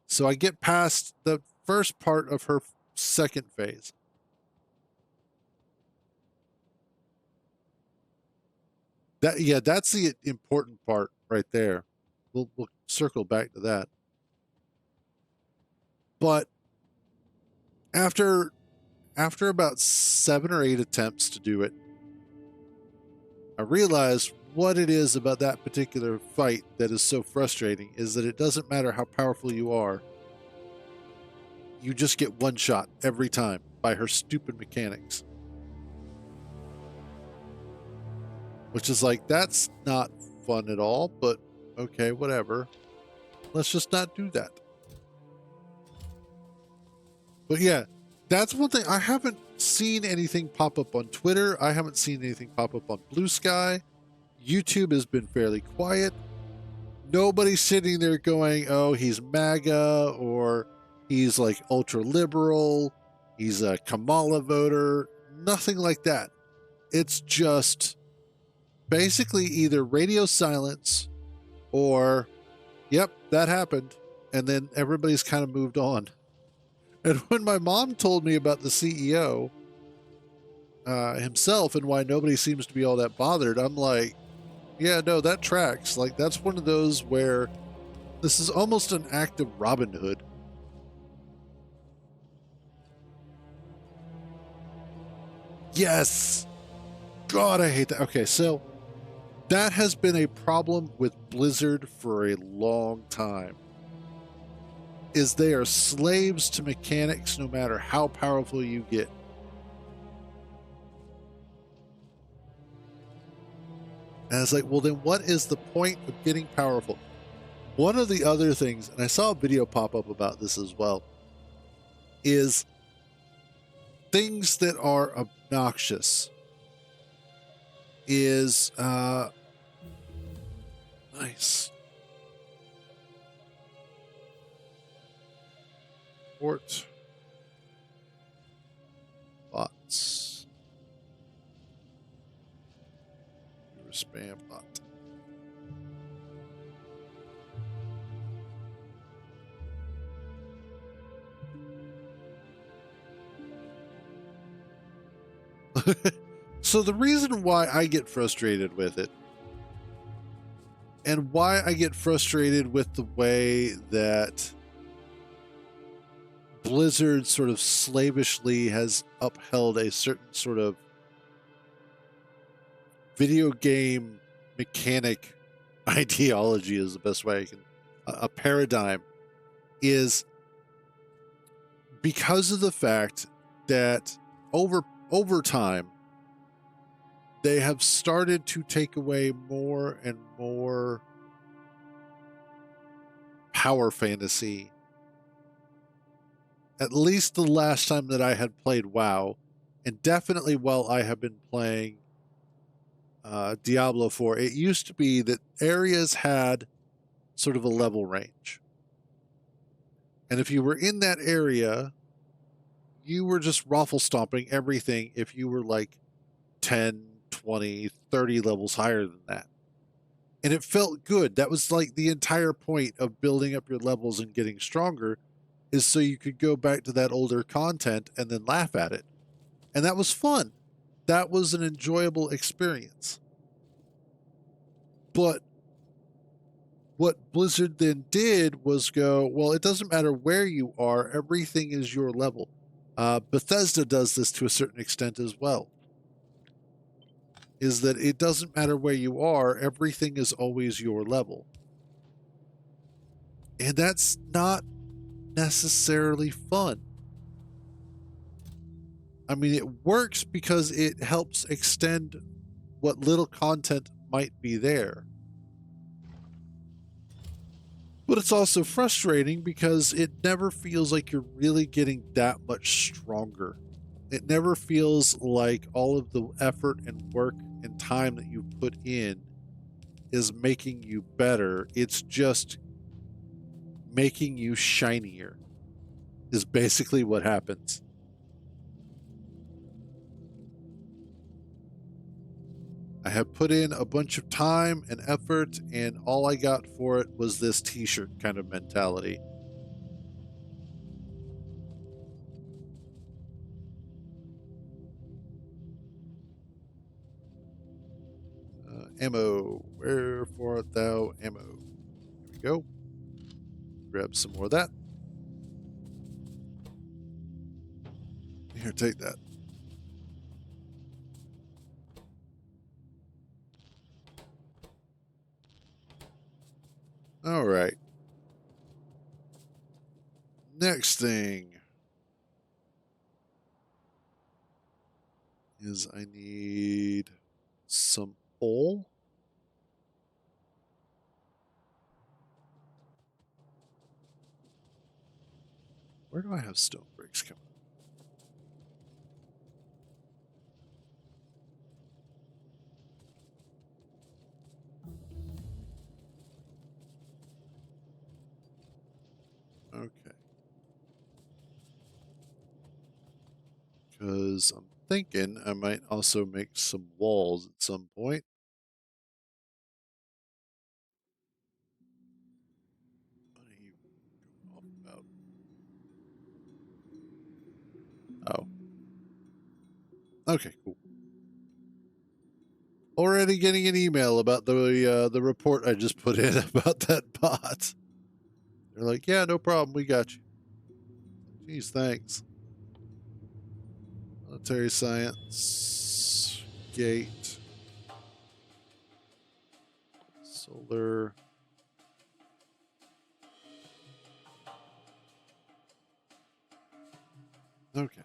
So I get past the first part of her second phase. That's the important part right there. We'll circle back to that. But after about 7 or 8 attempts to do it, I realized what it is about that particular fight that is so frustrating is that it doesn't matter how powerful you are. You just get one shot every time by her stupid mechanics. Which is like, that's not fun at all, but okay, whatever. Let's just not do that. But yeah, that's one thing. I haven't seen anything pop up on Twitter. I haven't seen anything pop up on Blue Sky. YouTube has been fairly quiet. Nobody's sitting there going, oh, he's MAGA, or he's like ultra liberal, he's a Kamala voter. Nothing like that. It's just basically either radio silence or, yep, that happened. And then everybody's kind of moved on. And when my mom told me about the CEO himself and why nobody seems to be all that bothered, I'm like, yeah, no, that tracks. Like, that's one of those where this is almost an act of Robin Hood. Yes! God, I hate that. Okay, so that has been a problem with Blizzard for a long time. Is they are slaves to mechanics no matter how powerful you get. And it's like, well, then what is the point of getting powerful? One of the other things, and I saw a video pop up about this as well, is things that are obnoxious is nice. Port bots. Your spam bot. So the reason why I get frustrated with it, and why I get frustrated with the way that Blizzard sort of slavishly has upheld a certain sort of video game mechanic ideology, is the best way I can, a paradigm, is because of the fact that over time they have started to take away more and more power fantasy. At least the last time that I had played WoW, and definitely while I have been playing Diablo 4, it used to be that areas had sort of a level range. And if you were in that area, you were just raffle stomping everything if you were like 10, 20, 30 levels higher than that. And it felt good. That was like the entire point of building up your levels and getting stronger, is so you could go back to that older content and then laugh at it. And that was fun. That was an enjoyable experience. But what Blizzard then did was go, well, it doesn't matter where you are, everything is your level. Bethesda does this to a certain extent as well. Is that it doesn't matter where you are, everything is always your level. And that's not necessarily fun. I mean, it works because it helps extend what little content might be there. But it's also frustrating because it never feels like you're really getting that much stronger. It never feels like all of the effort and work and time that you put in is making you better. It's just making you shinier, is basically what happens. I have put in a bunch of time and effort, and all I got for it was this t-shirt kind of mentality. Ammo. Wherefore art thou ammo? Here we go. Grab some more of that. Here, take that. All right. Next thing is I need some coal. Where do I have stone bricks coming? Okay. Because I'm thinking I might also make some walls at some point. What are you going off about? Oh. Okay, cool. Already getting an email about the report I just put in about that bot. They're like, yeah, no problem, we got you. Geez, thanks. Military science, gate, solar. Okay.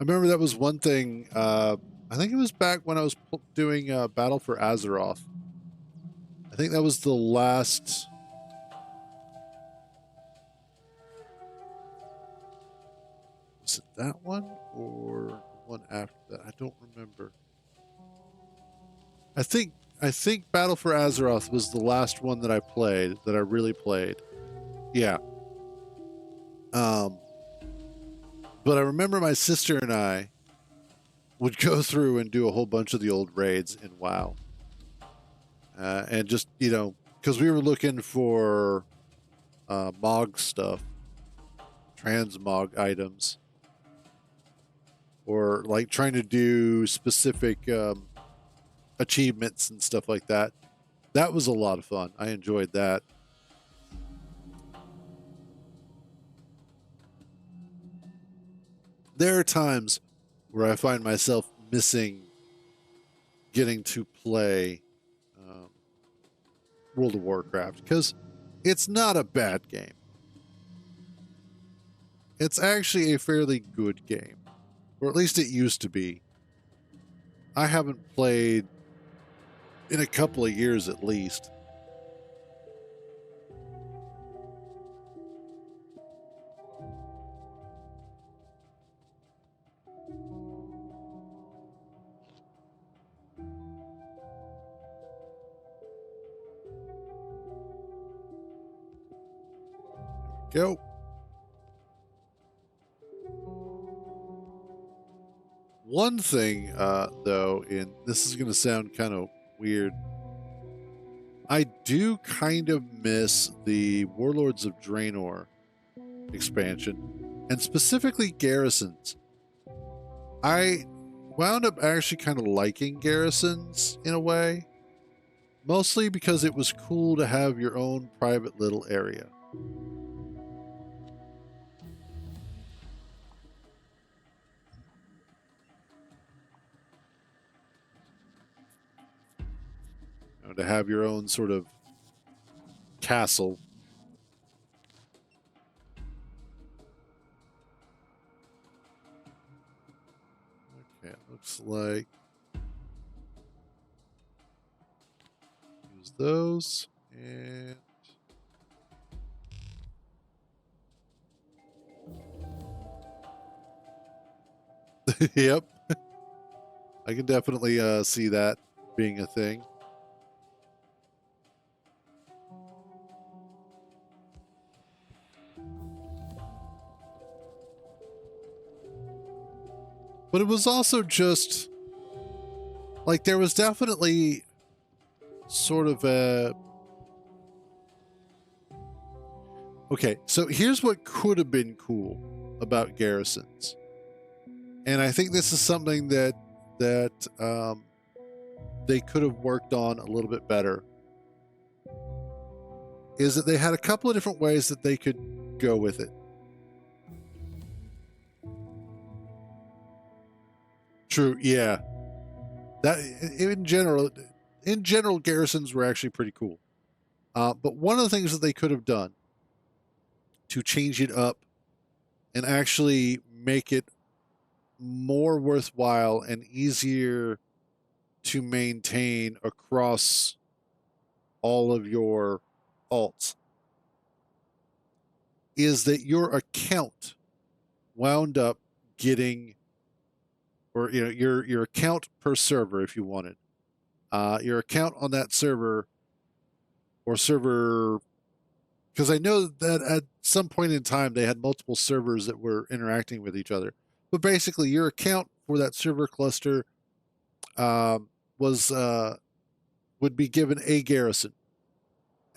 remember that was one thing. I think it was back when I was doing Battle for Azeroth. I think that was the last. Was it that one or one after that? I don't remember. I think Battle for Azeroth was the last one that I played, that I really played. Yeah. But I remember my sister and I would go through and do a whole bunch of the old raids in WoW. And just, because we were looking for Mog stuff, transmog items, or like trying to do specific achievements and stuff like that. That was a lot of fun. I enjoyed that. There are times where I find myself missing getting to play World of Warcraft, because it's not a bad game. It's actually a fairly good game, or at least it used to be. I haven't played in a couple of years at least. Go. One thing, though, and this is going to sound kind of weird, I do kind of miss the Warlords of Draenor expansion, and specifically Garrisons. I wound up actually kind of liking Garrisons in a way, mostly because it was cool to have your own private little area. To have your own sort of castle. Okay, it looks like use those and yep. I can definitely see that being a thing. But it was also just like there was definitely sort of a. Okay, so here's what could have been cool about Garrisons, and I think this is something that they could have worked on a little bit better. Is that they had a couple of different ways that they could go with it. True, yeah. That in general, garrisons were actually pretty cool. But one of the things that they could have done to change it up and actually make it more worthwhile and easier to maintain across all of your alts is that your account wound up getting, or your account per server, if you wanted, your account on that server or server, because I know that at some point in time they had multiple servers that were interacting with each other, but basically your account for that server cluster was would be given a garrison,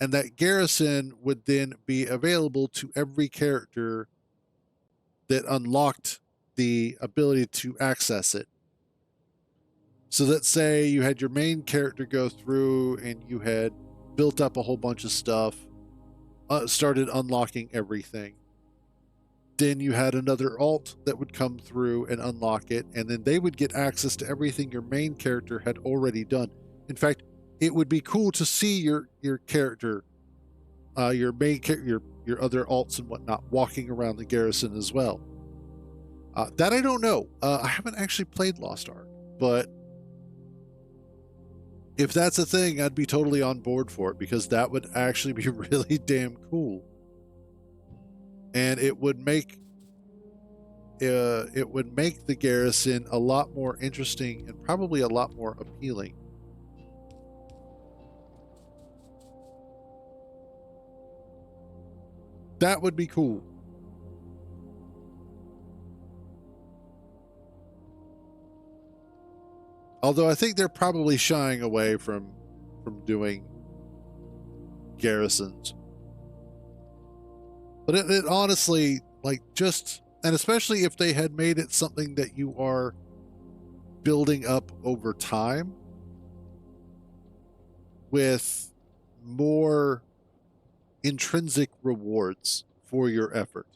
and that garrison would then be available to every character that unlocked the ability to access it. So let's say you had your main character go through and you had built up a whole bunch of stuff, started unlocking everything. Then you had another alt that would come through and unlock it, and then they would get access to everything your main character had already done. In fact, it would be cool to see your character, your main character, your other alts and whatnot walking around the garrison as well. That I don't know. I haven't actually played Lost Ark, but if that's a thing, I'd be totally on board for it, because that would actually be really damn cool. And it would make the garrison a lot more interesting and probably a lot more appealing. That would be cool. Although I think they're probably shying away from doing garrisons. But it honestly, like, just, and especially if they had made it something that you are building up over time with more intrinsic rewards for your effort.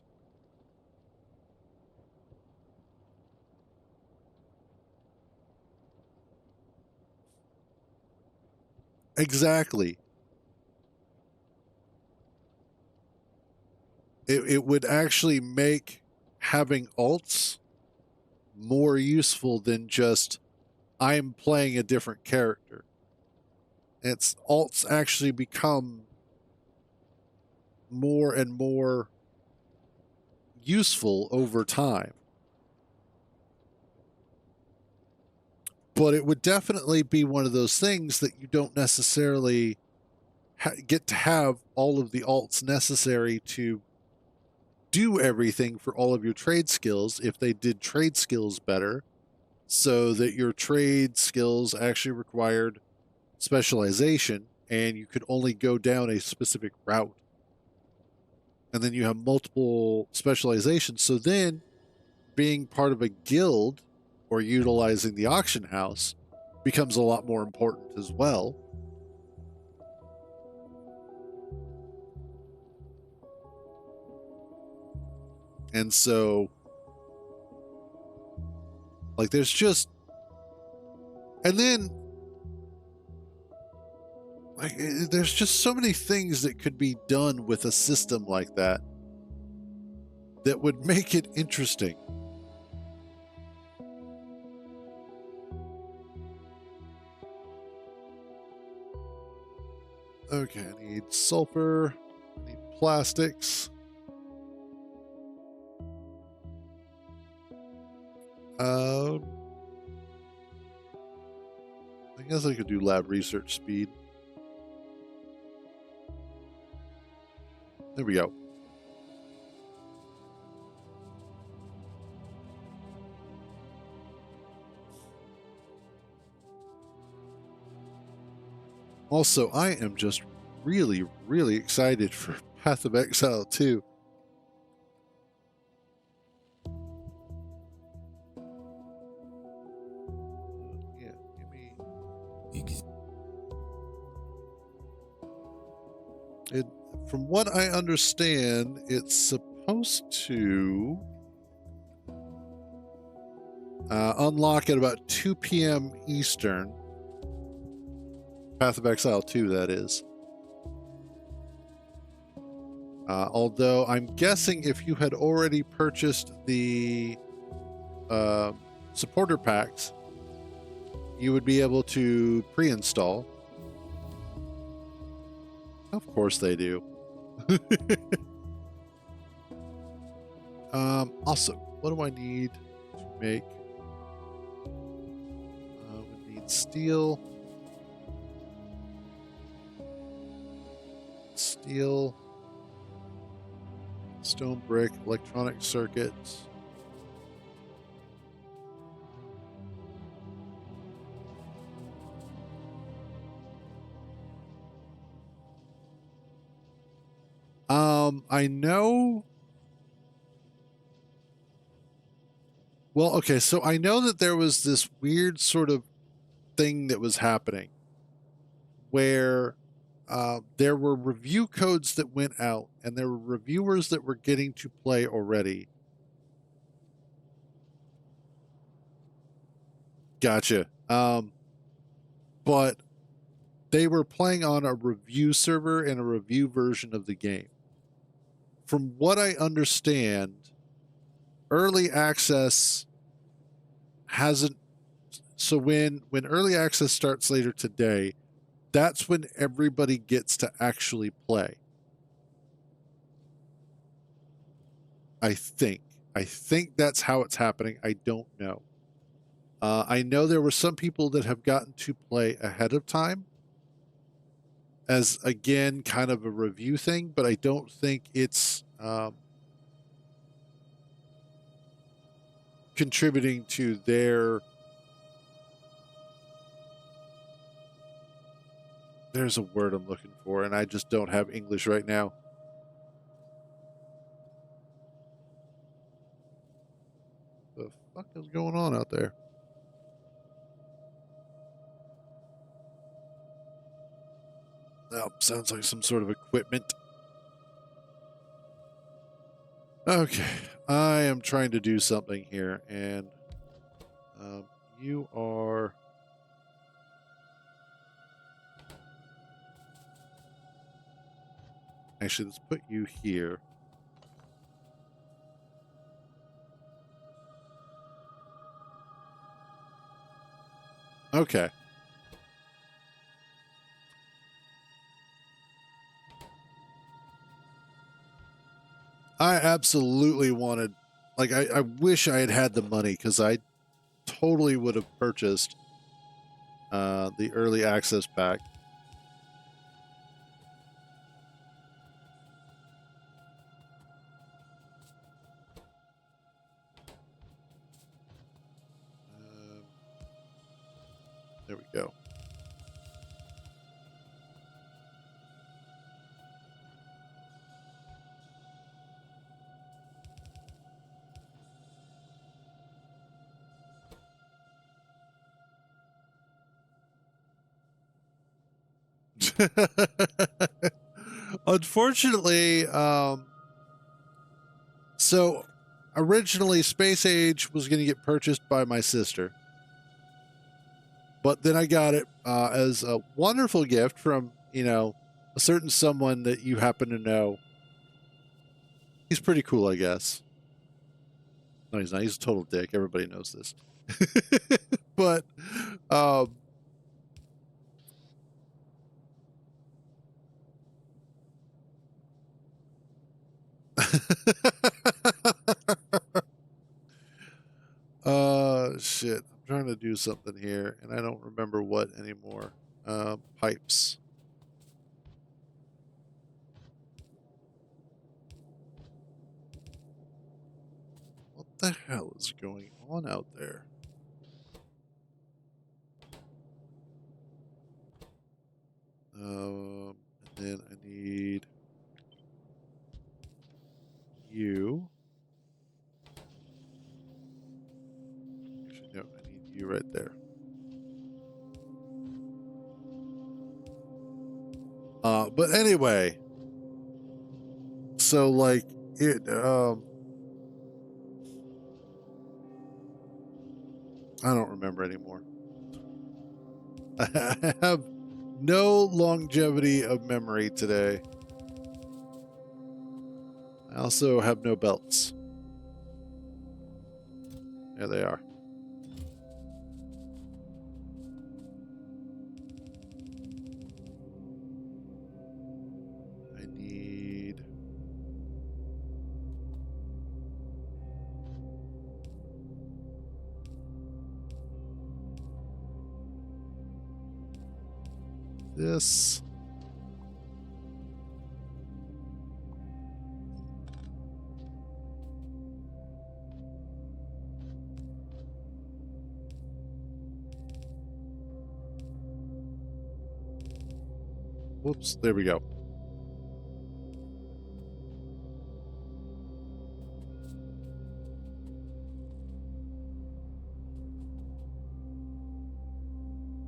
Exactly. It would actually make having alts more useful than just, I'm playing a different character. It's alts actually become more and more useful over time. But it would definitely be one of those things that you don't necessarily get to have all of the alts necessary to do everything for all of your trade skills if they did trade skills better, so that your trade skills actually required specialization and you could only go down a specific route. And then you have multiple specializations. So then being part of a guild or utilizing the auction house becomes a lot more important as well. And so, like, there's just, and then, like, there's just so many things that could be done with a system like that that would make it interesting. Okay, I need sulfur, I need plastics. I guess I could do lab research speed. There we go. Also, I am just really, really excited for Path of Exile 2. Yeah, give me. It, from what I understand, it's supposed to unlock at about 2 p.m. Eastern. Path of Exile 2, that is. Although I'm guessing if you had already purchased the supporter packs, you would be able to pre-install. Of course they do. Also, what do I need to make? We need steel. Steel. Stone brick, electronic circuits. I know. Well, okay, so I know that there was this weird sort of thing that was happening where there were review codes that went out, and there were reviewers that were getting to play already. Gotcha. But they were playing on a review server and a review version of the game. From what I understand, early access hasn't. So when early access starts later today, that's when everybody gets to actually play. I think that's how it's happening. I don't know. I know there were some people that have gotten to play ahead of time as, again, kind of a review thing, but I don't think it's contributing to their... There's a word I'm looking for, and I just don't have English right now. The fuck is going on out there? Oh, sounds like some sort of equipment. Okay, I am trying to do something here, and you are... Actually, let's put you here. Okay. I absolutely wanted... Like, I wish I had had the money, because I totally would have purchased the early access pack. There we go. Unfortunately, so originally Space Age was going to get purchased by my sister, but then I got it as a wonderful gift from, a certain someone that you happen to know. He's pretty cool, I guess. No, he's not. He's a total dick. Everybody knows this. But shit. I'm trying to do something here, and I don't remember what anymore. Pipes. What the hell is going on out there? And then I need you. Actually, no, I need you right there. But anyway, so like it, I don't remember anymore. I have no longevity of memory today. I also have no belts. There they are. I need... this. Whoops, there we go.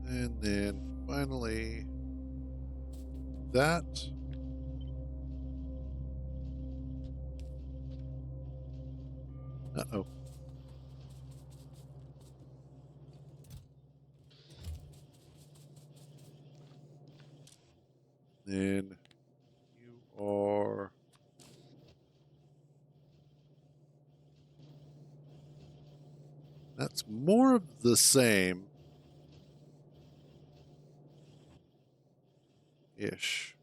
And then finally that. Uh-oh. Then you are... That's more of the same. Ish.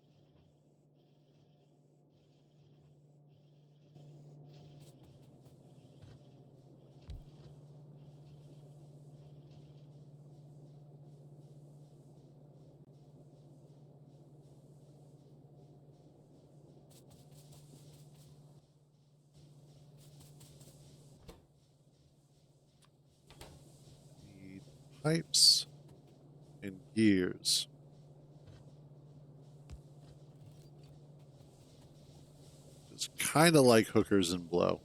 Need pipes and gears. It's kind of like hookers and blow.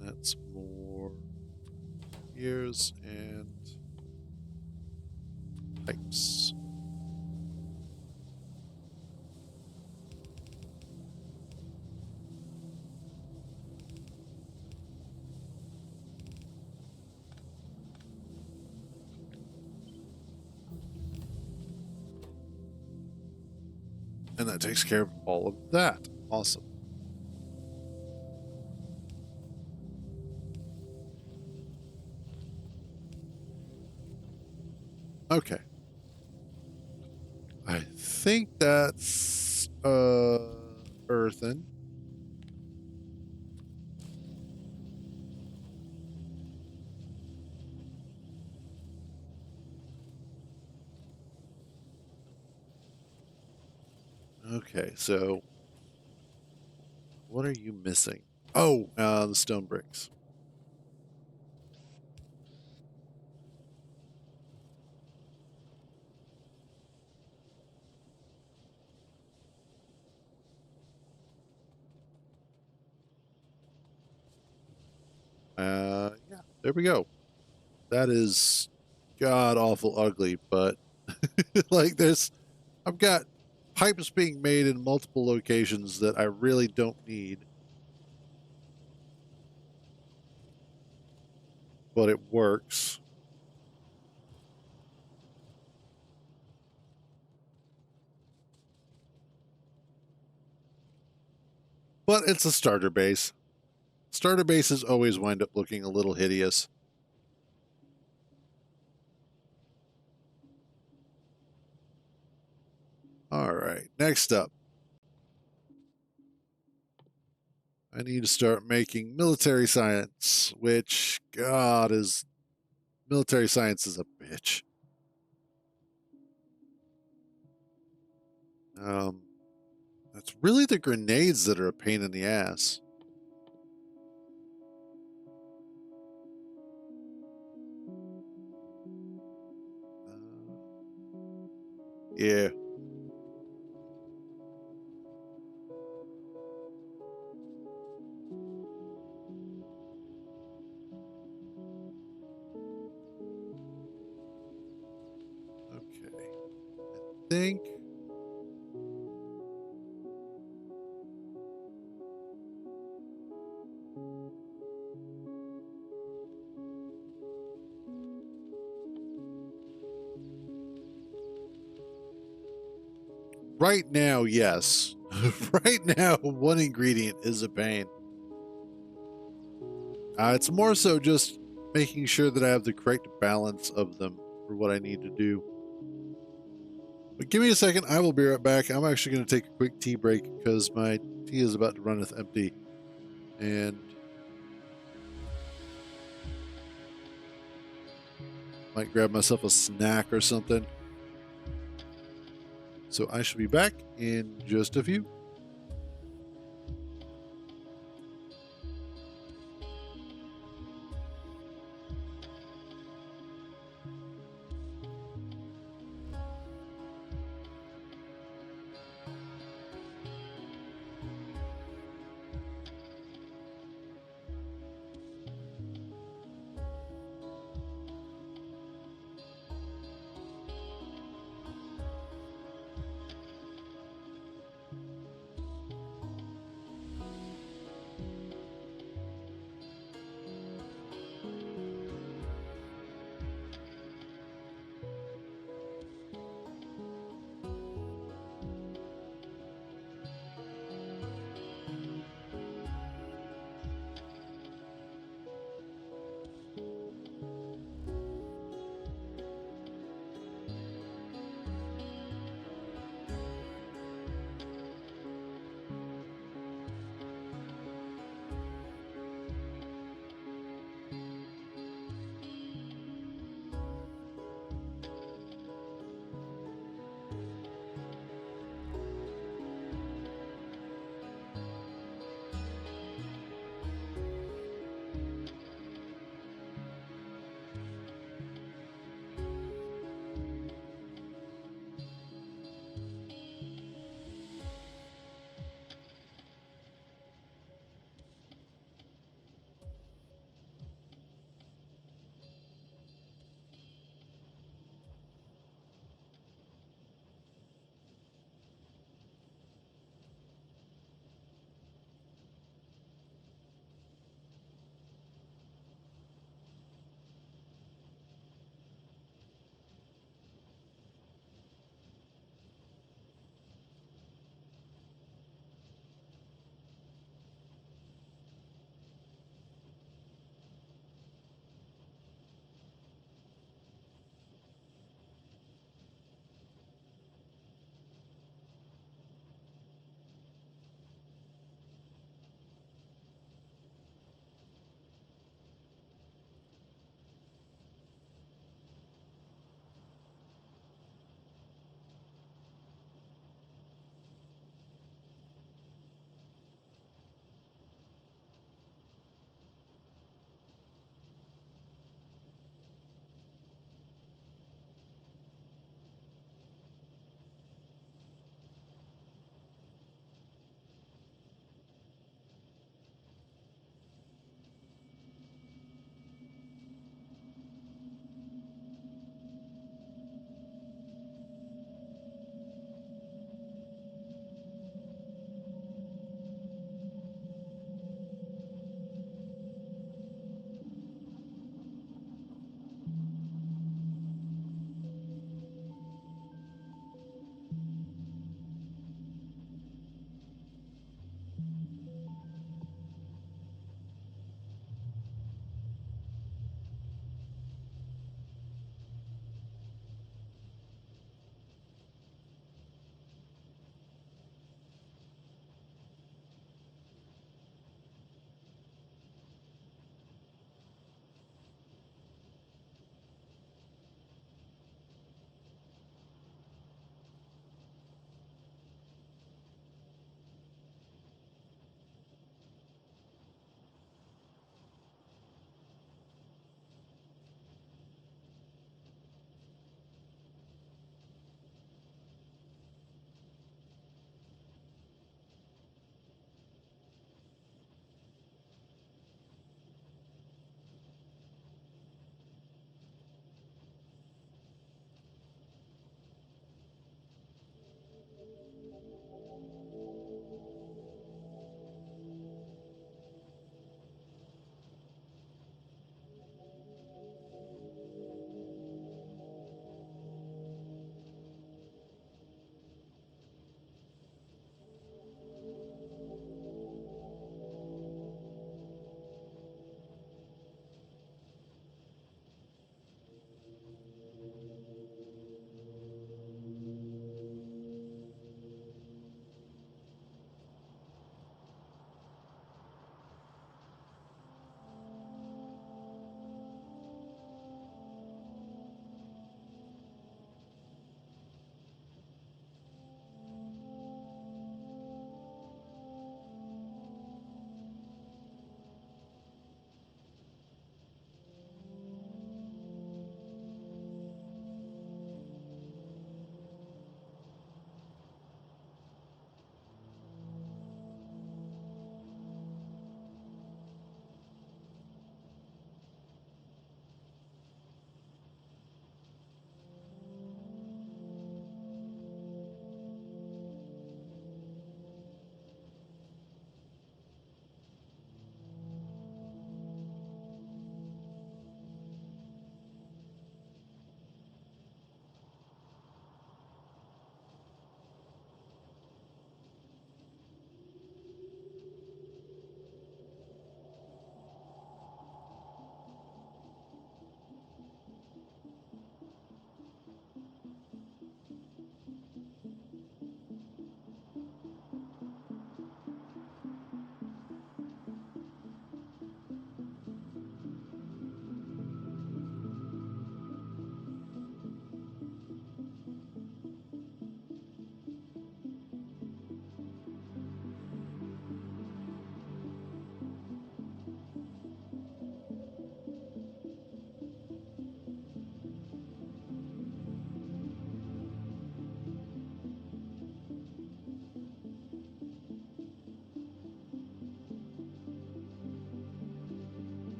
That's more gears and pipes. And that takes care of all of that. Awesome. Okay. I think that's earthen. Okay, so what are you missing? Oh, the stone bricks. Yeah, there we go. That is god awful ugly, but like I've got pipes being made in multiple locations that I really don't need, but it works. But it's a starter base. Starter bases always wind up looking a little hideous. All right, next up. I need to start making military science, which, God, is military science is a bitch. Um, it's really the grenades that are a pain in the ass. Yeah. Okay. I think right now, yes. Right now, one ingredient is a pain. It's more so just making sure that I have the correct balance of them for what I need to do. But give me a second. I will be right back. I'm actually going to take a quick tea break because my tea is about to run empty. And might grab myself a snack or something. So I shall be back in just a few.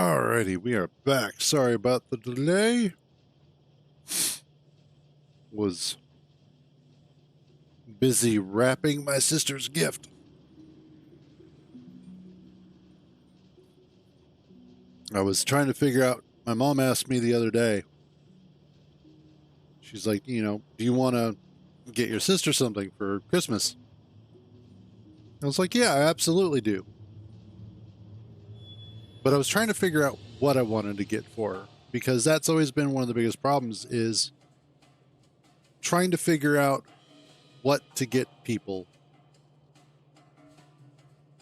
Alrighty, we are back. Sorry about the delay. Was busy wrapping my sister's gift. I was trying to figure out, my mom asked me the other day, she's like, do you want to get your sister something for Christmas? I was like, yeah, I absolutely do. But I was trying to figure out what I wanted to get for her, because that's always been one of the biggest problems, is trying to figure out what to get people.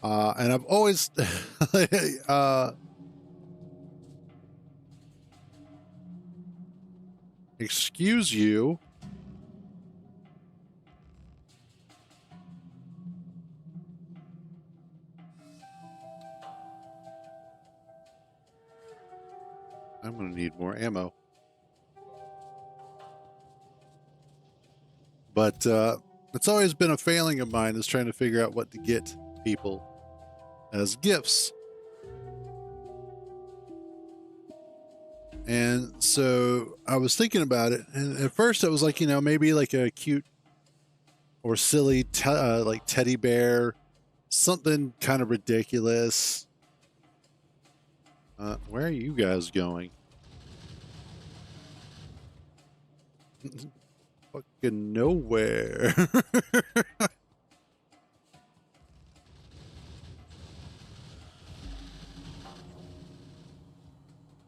And I've always excuse you. I'm going to need more ammo. But it's always been a failing of mine, is trying to figure out what to get people as gifts. And so I was thinking about it, and at first I was like, maybe like a cute or silly like teddy bear, something kind of ridiculous. Where are you guys going? Fucking nowhere.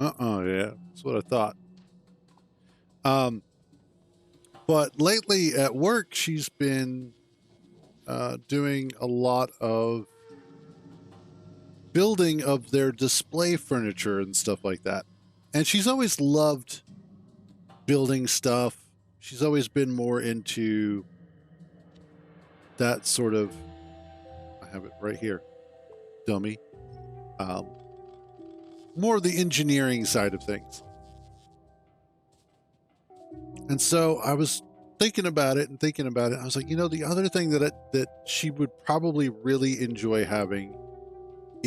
Yeah, that's what I thought. But lately at work, she's been doing a lot of building of their display furniture and stuff like that. And she's always loved building stuff. She's always been more into that sort of, I have it right here, dummy. More of the engineering side of things. And so I was thinking about it. I was like, the other thing that she would probably really enjoy having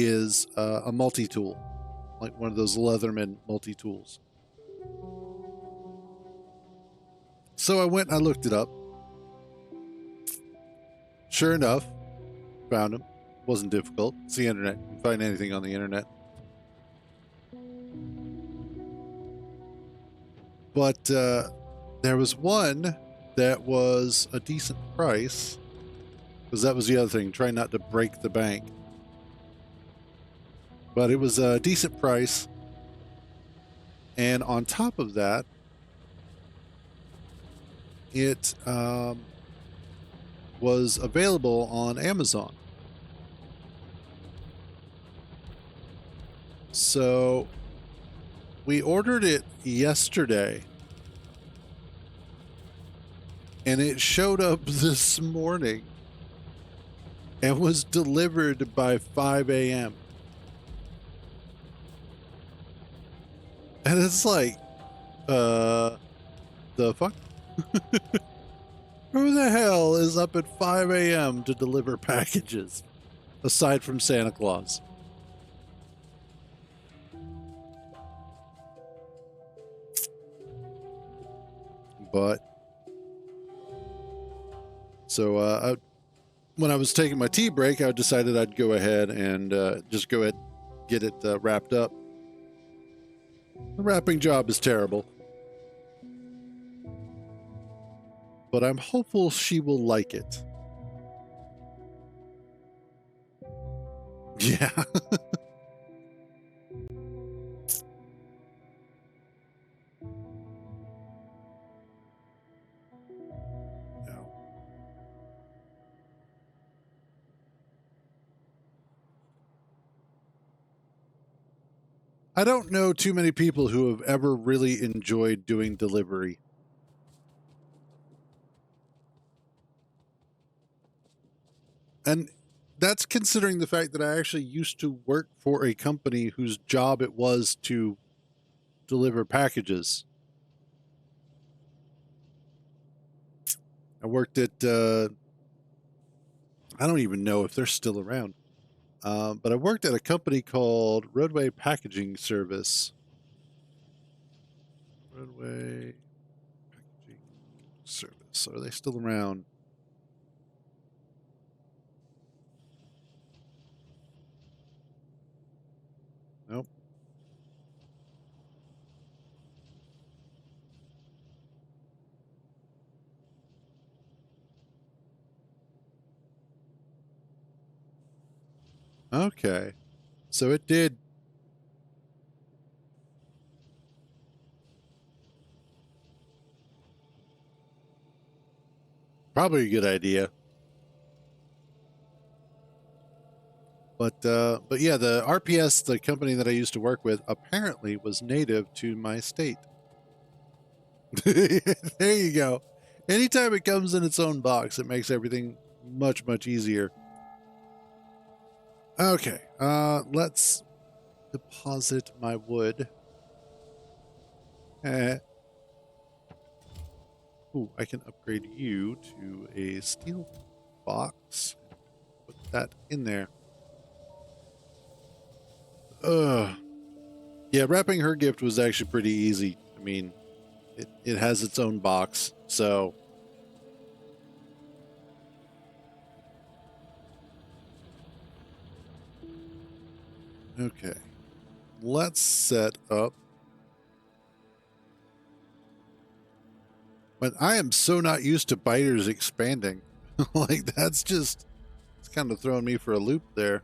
is a multi-tool, like one of those Leatherman multi-tools. So I went and I looked it up. Sure enough, found them. Wasn't difficult. It's the internet. You can find anything on the internet. But there was one that was a decent price, because that was the other thing, try not to break the bank. But it was a decent price. And on top of that, it was available on Amazon. So we ordered it yesterday, and it showed up this morning and was delivered by 5 a.m. And it's like, the fuck? Who the hell is up at 5 a.m. to deliver packages, aside from Santa Claus? But, so when I was taking my tea break, I decided I'd go ahead and just go ahead and get it wrapped up. The wrapping job is terrible, but I'm hopeful she will like it. Yeah. No. I don't know too many people who have ever really enjoyed doing delivery. And that's considering the fact that I actually used to work for a company whose job it was to deliver packages. I worked at, I don't even know if they're still around. But I worked at a company called Roadway Packaging Service. Roadway Packaging Service. Are they still around? Nope. Okay. So it did. Probably a good idea. But yeah, the RPS, the company that I used to work with, apparently was native to my state. There you go. Anytime it comes in its own box, it makes everything much, much easier. Okay, let's deposit my wood. Eh. Ooh, I can upgrade you to a steel box. Put that in there. Ugh. Yeah, wrapping her gift was actually pretty easy. I mean, it has its own box, so. Okay. Let's set up. But I am so not used to biters expanding. Like, that's just, it's kind of throwing me for a loop there.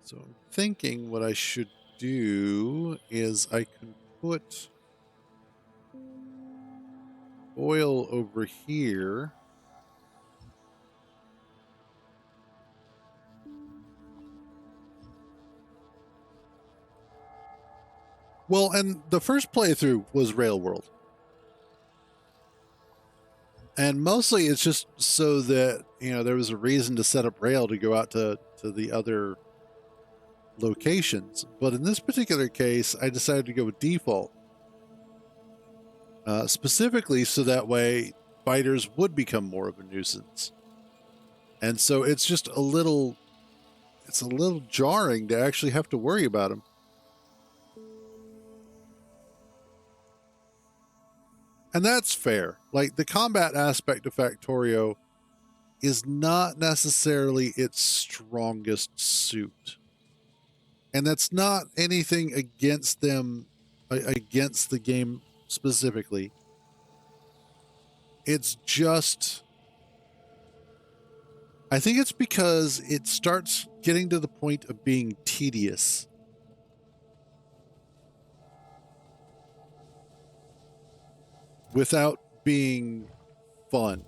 So I'm thinking what I should do is I can put oil over here. Well, and the first playthrough was Railworld. And mostly it's just so that, there was a reason to set up rail to go out to the other locations. But in this particular case, I decided to go with default. Specifically so that way biters would become more of a nuisance. And so it's just a little jarring to actually have to worry about them. And that's fair. Like, the combat aspect of Factorio is not necessarily its strongest suit. And that's not anything against them, against the game specifically. It's just, I think it's because it starts getting to the point of being tedious. Without being fun.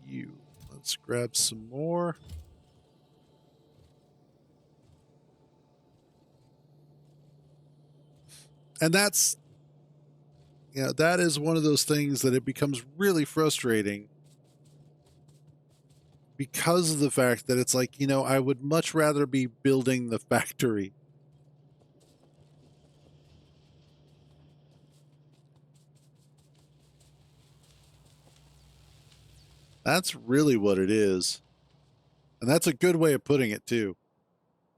You. Let's grab some more. And that's, that is one of those things that it becomes really frustrating because of the fact that it's like, I would much rather be building the factory. That's really what it is. And that's a good way of putting it, too.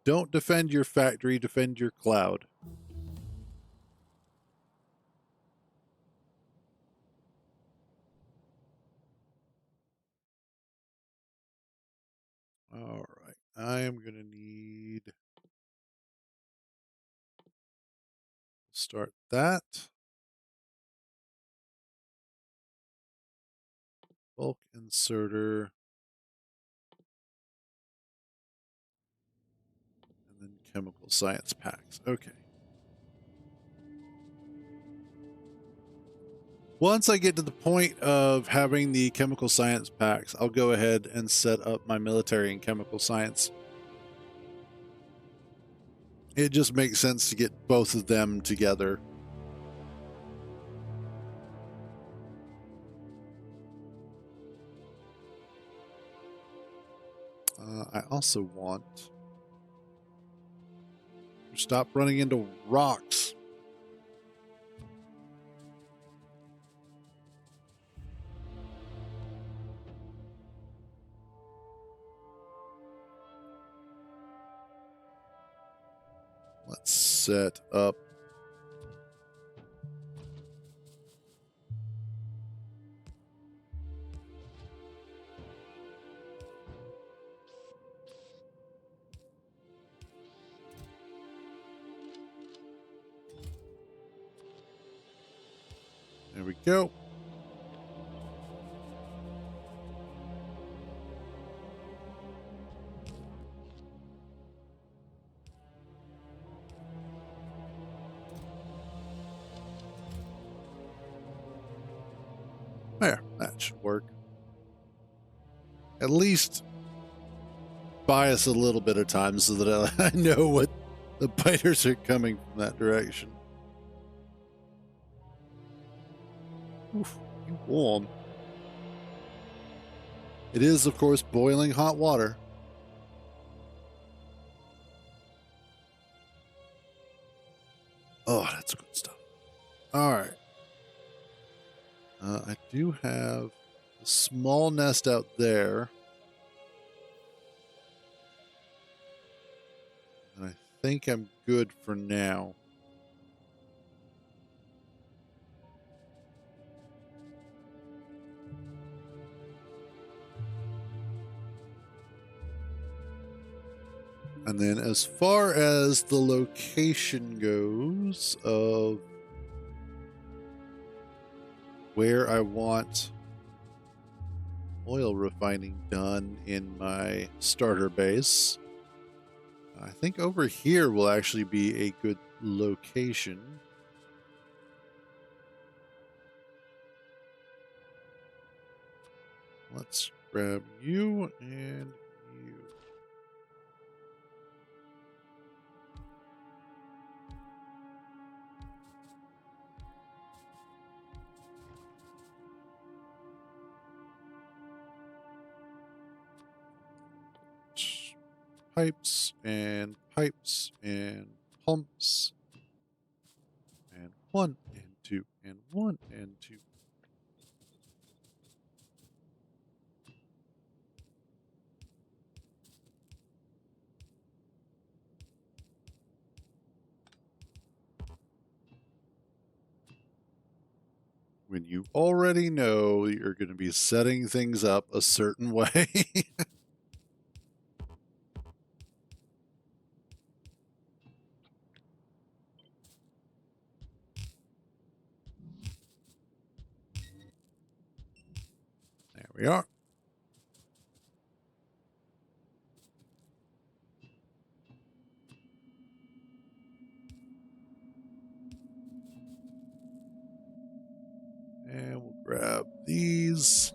Don't defend your factory, defend your cloud. All right. I am going to need. Start that. Bulk inserter. And then chemical science packs. Okay. Once I get to the point of having the chemical science packs, I'll go ahead and set up my military and chemical science. It just makes sense to get both of them together. I also want stop running into rocks. Let's set up. There we go. There, that should work. At least buy us a little bit of time so that I know what the biters are coming from that direction. Oof, you warm. It is, of course, boiling hot water. Oh, that's good stuff. All right. I do have a small nest out there. And I think I'm good for now. And then as far as the location goes of where I want oil refining done in my starter base, I think over here will actually be a good location. Let's grab you and you. Pipes and pumps. And 1 and 2 and 1 and 2. When you already know you're going to be setting things up a certain way. There we are. And we'll grab these.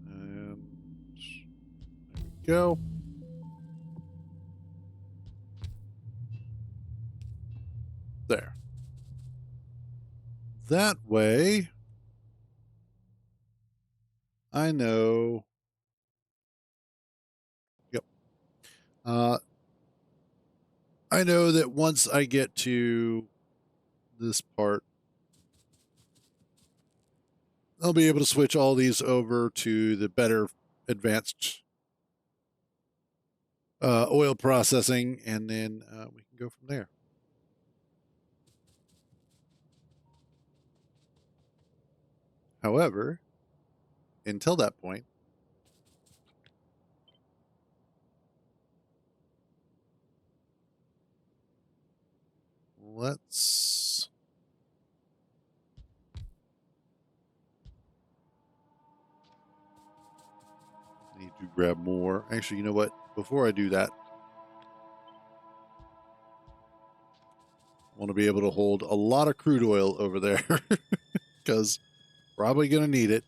And there we go. There. That way, I know. Yep. I know that once I get to this part, I'll be able to switch all these over to the better advanced oil processing, and then we can go from there. However, until that point, let's need to grab more. Actually, you know what? Before I do that, I want to be able to hold a lot of crude oil over there because probably going to need it.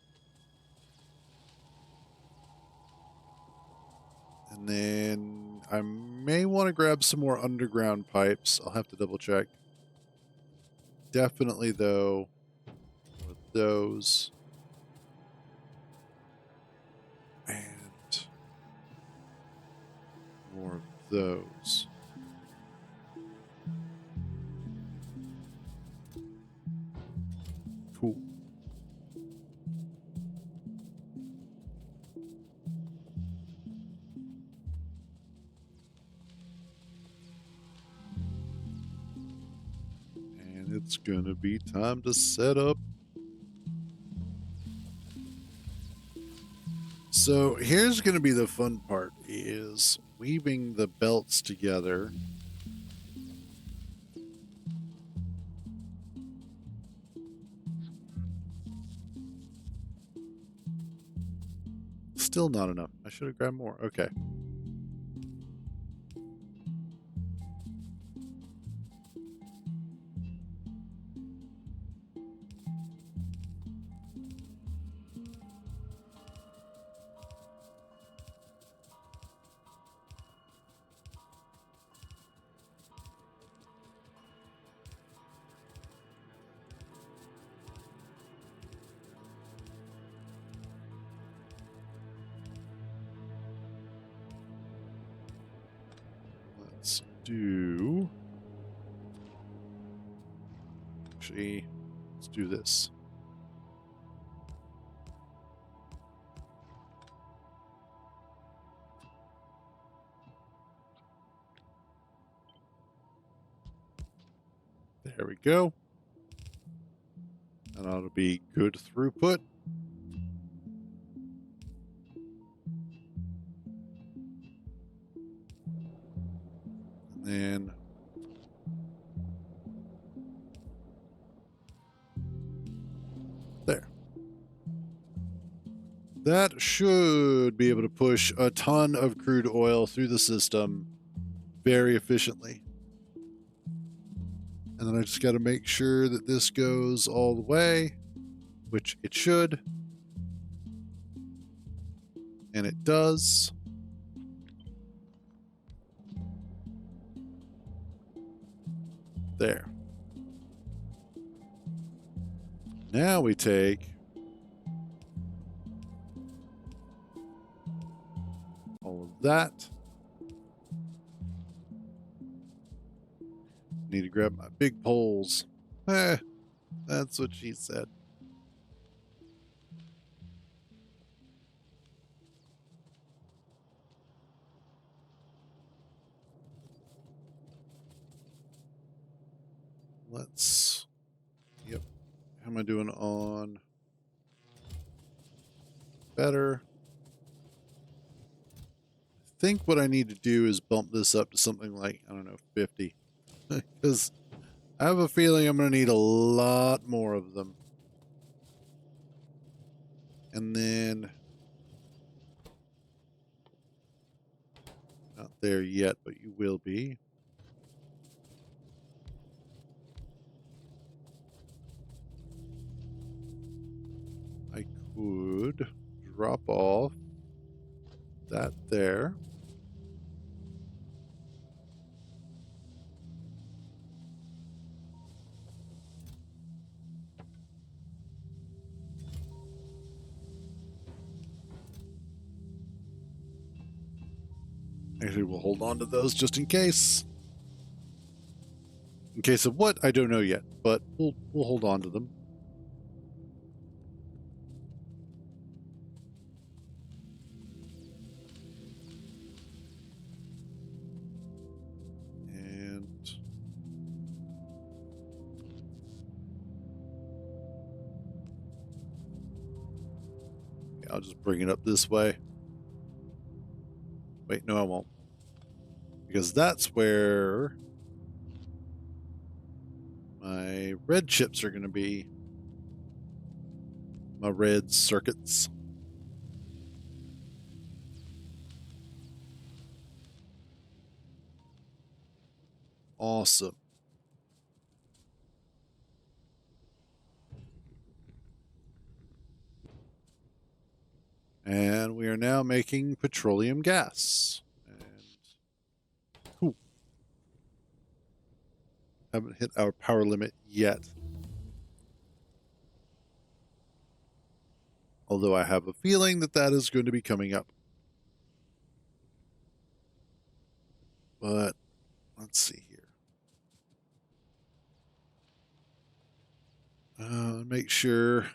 And then I may want to grab some more underground pipes. I'll have to double check. Definitely, though, with those. And more of those. Cool. And it's gonna be time to set up. So here's gonna be the fun part, is weaving the belts together. Still not enough. I should have grabbed more. Okay. Let's do... Actually, let's do this. There we go. That ought to be good throughput. And then there. That should be able to push a ton of crude oil through the system very efficiently. And then I just got to make sure that this goes all the way, which it should. And it does. There. Now we take all of that. Need to grab my big poles. That's what she said. Let's... Yep. How am I doing on... Better. I think what I need to do is bump this up to something like, I don't know, 50. Because I have a feeling I'm going to need a lot more of them. And then... Not there yet, but you will be. I could drop off that there. Actually, we'll hold on to those just in case. In case of what? I don't know yet, but we'll hold on to them. And yeah, I'll just bring it up this way. Wait, no, I won't. Because that's where my red chips are going to be. My red circuits. Awesome. And we are now making petroleum gas. And Haven't hit our power limit yet. Although I have a feeling that that is going to be coming up. But let's see here. Make sure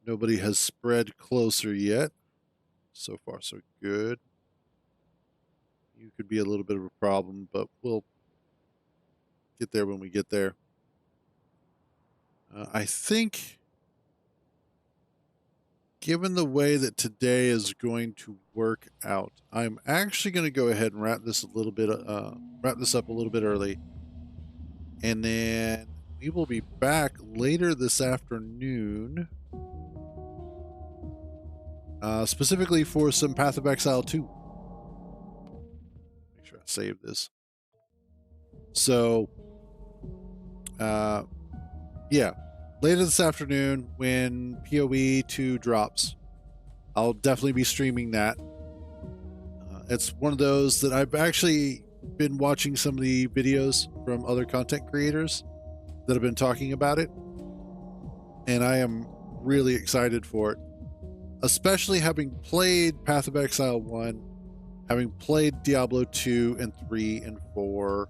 nobody has spread closer yet. So far, so good. You could be a little bit of a problem, but we'll get there when we get there. I think, given the way that today is going to work out, I'm actually going to go ahead and wrap this up a little bit early, and then we will be back later this afternoon, specifically for some Path of Exile 2. Make sure I save this. So, yeah, later this afternoon when PoE 2 drops, I'll definitely be streaming that. It's one of those that I've actually been watching some of the videos from other content creators that have been talking about it, and I am really excited for it, especially having played Path of Exile 1, having played Diablo 2 and 3 and 4,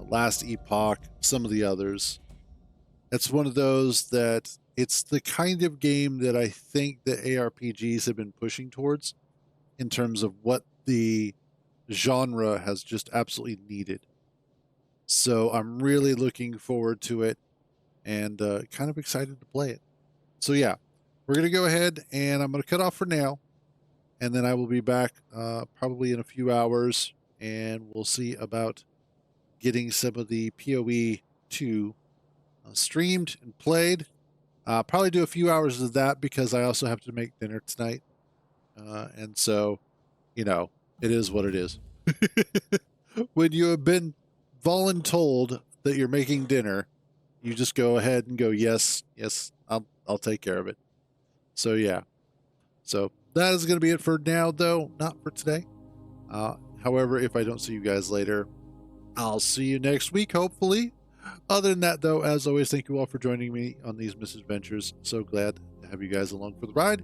Last Epoch, some of the others. It's one of those that it's the kind of game that I think the ARPGs have been pushing towards in terms of what the genre has just absolutely needed. So I'm really looking forward to it and kind of excited to play it. So yeah, we're going to go ahead and I'm going to cut off for now. And then I will be back probably in a few hours, and we'll see about getting some of the PoE 2 streamed and played. Probably do a few hours of that because I also have to make dinner tonight. And so, you know, it is what it is. When you have been voluntold that you're making dinner, you just go ahead and go, yes, I'll take care of it. So yeah. So that is going to be it for now, though, not for today. However, if I don't see you guys later, I'll see you next week, hopefully. Other than that, though, as always, thank you all for joining me on these misadventures. So glad to have you guys along for the ride.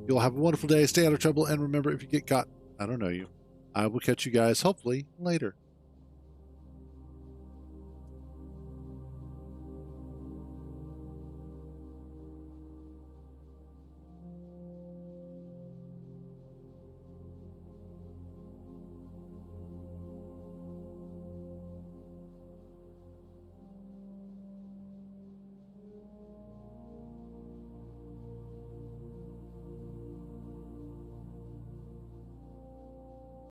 You'll have a wonderful day. Stay out of trouble. And remember, if you get caught, I don't know you. I will catch you guys, hopefully, later.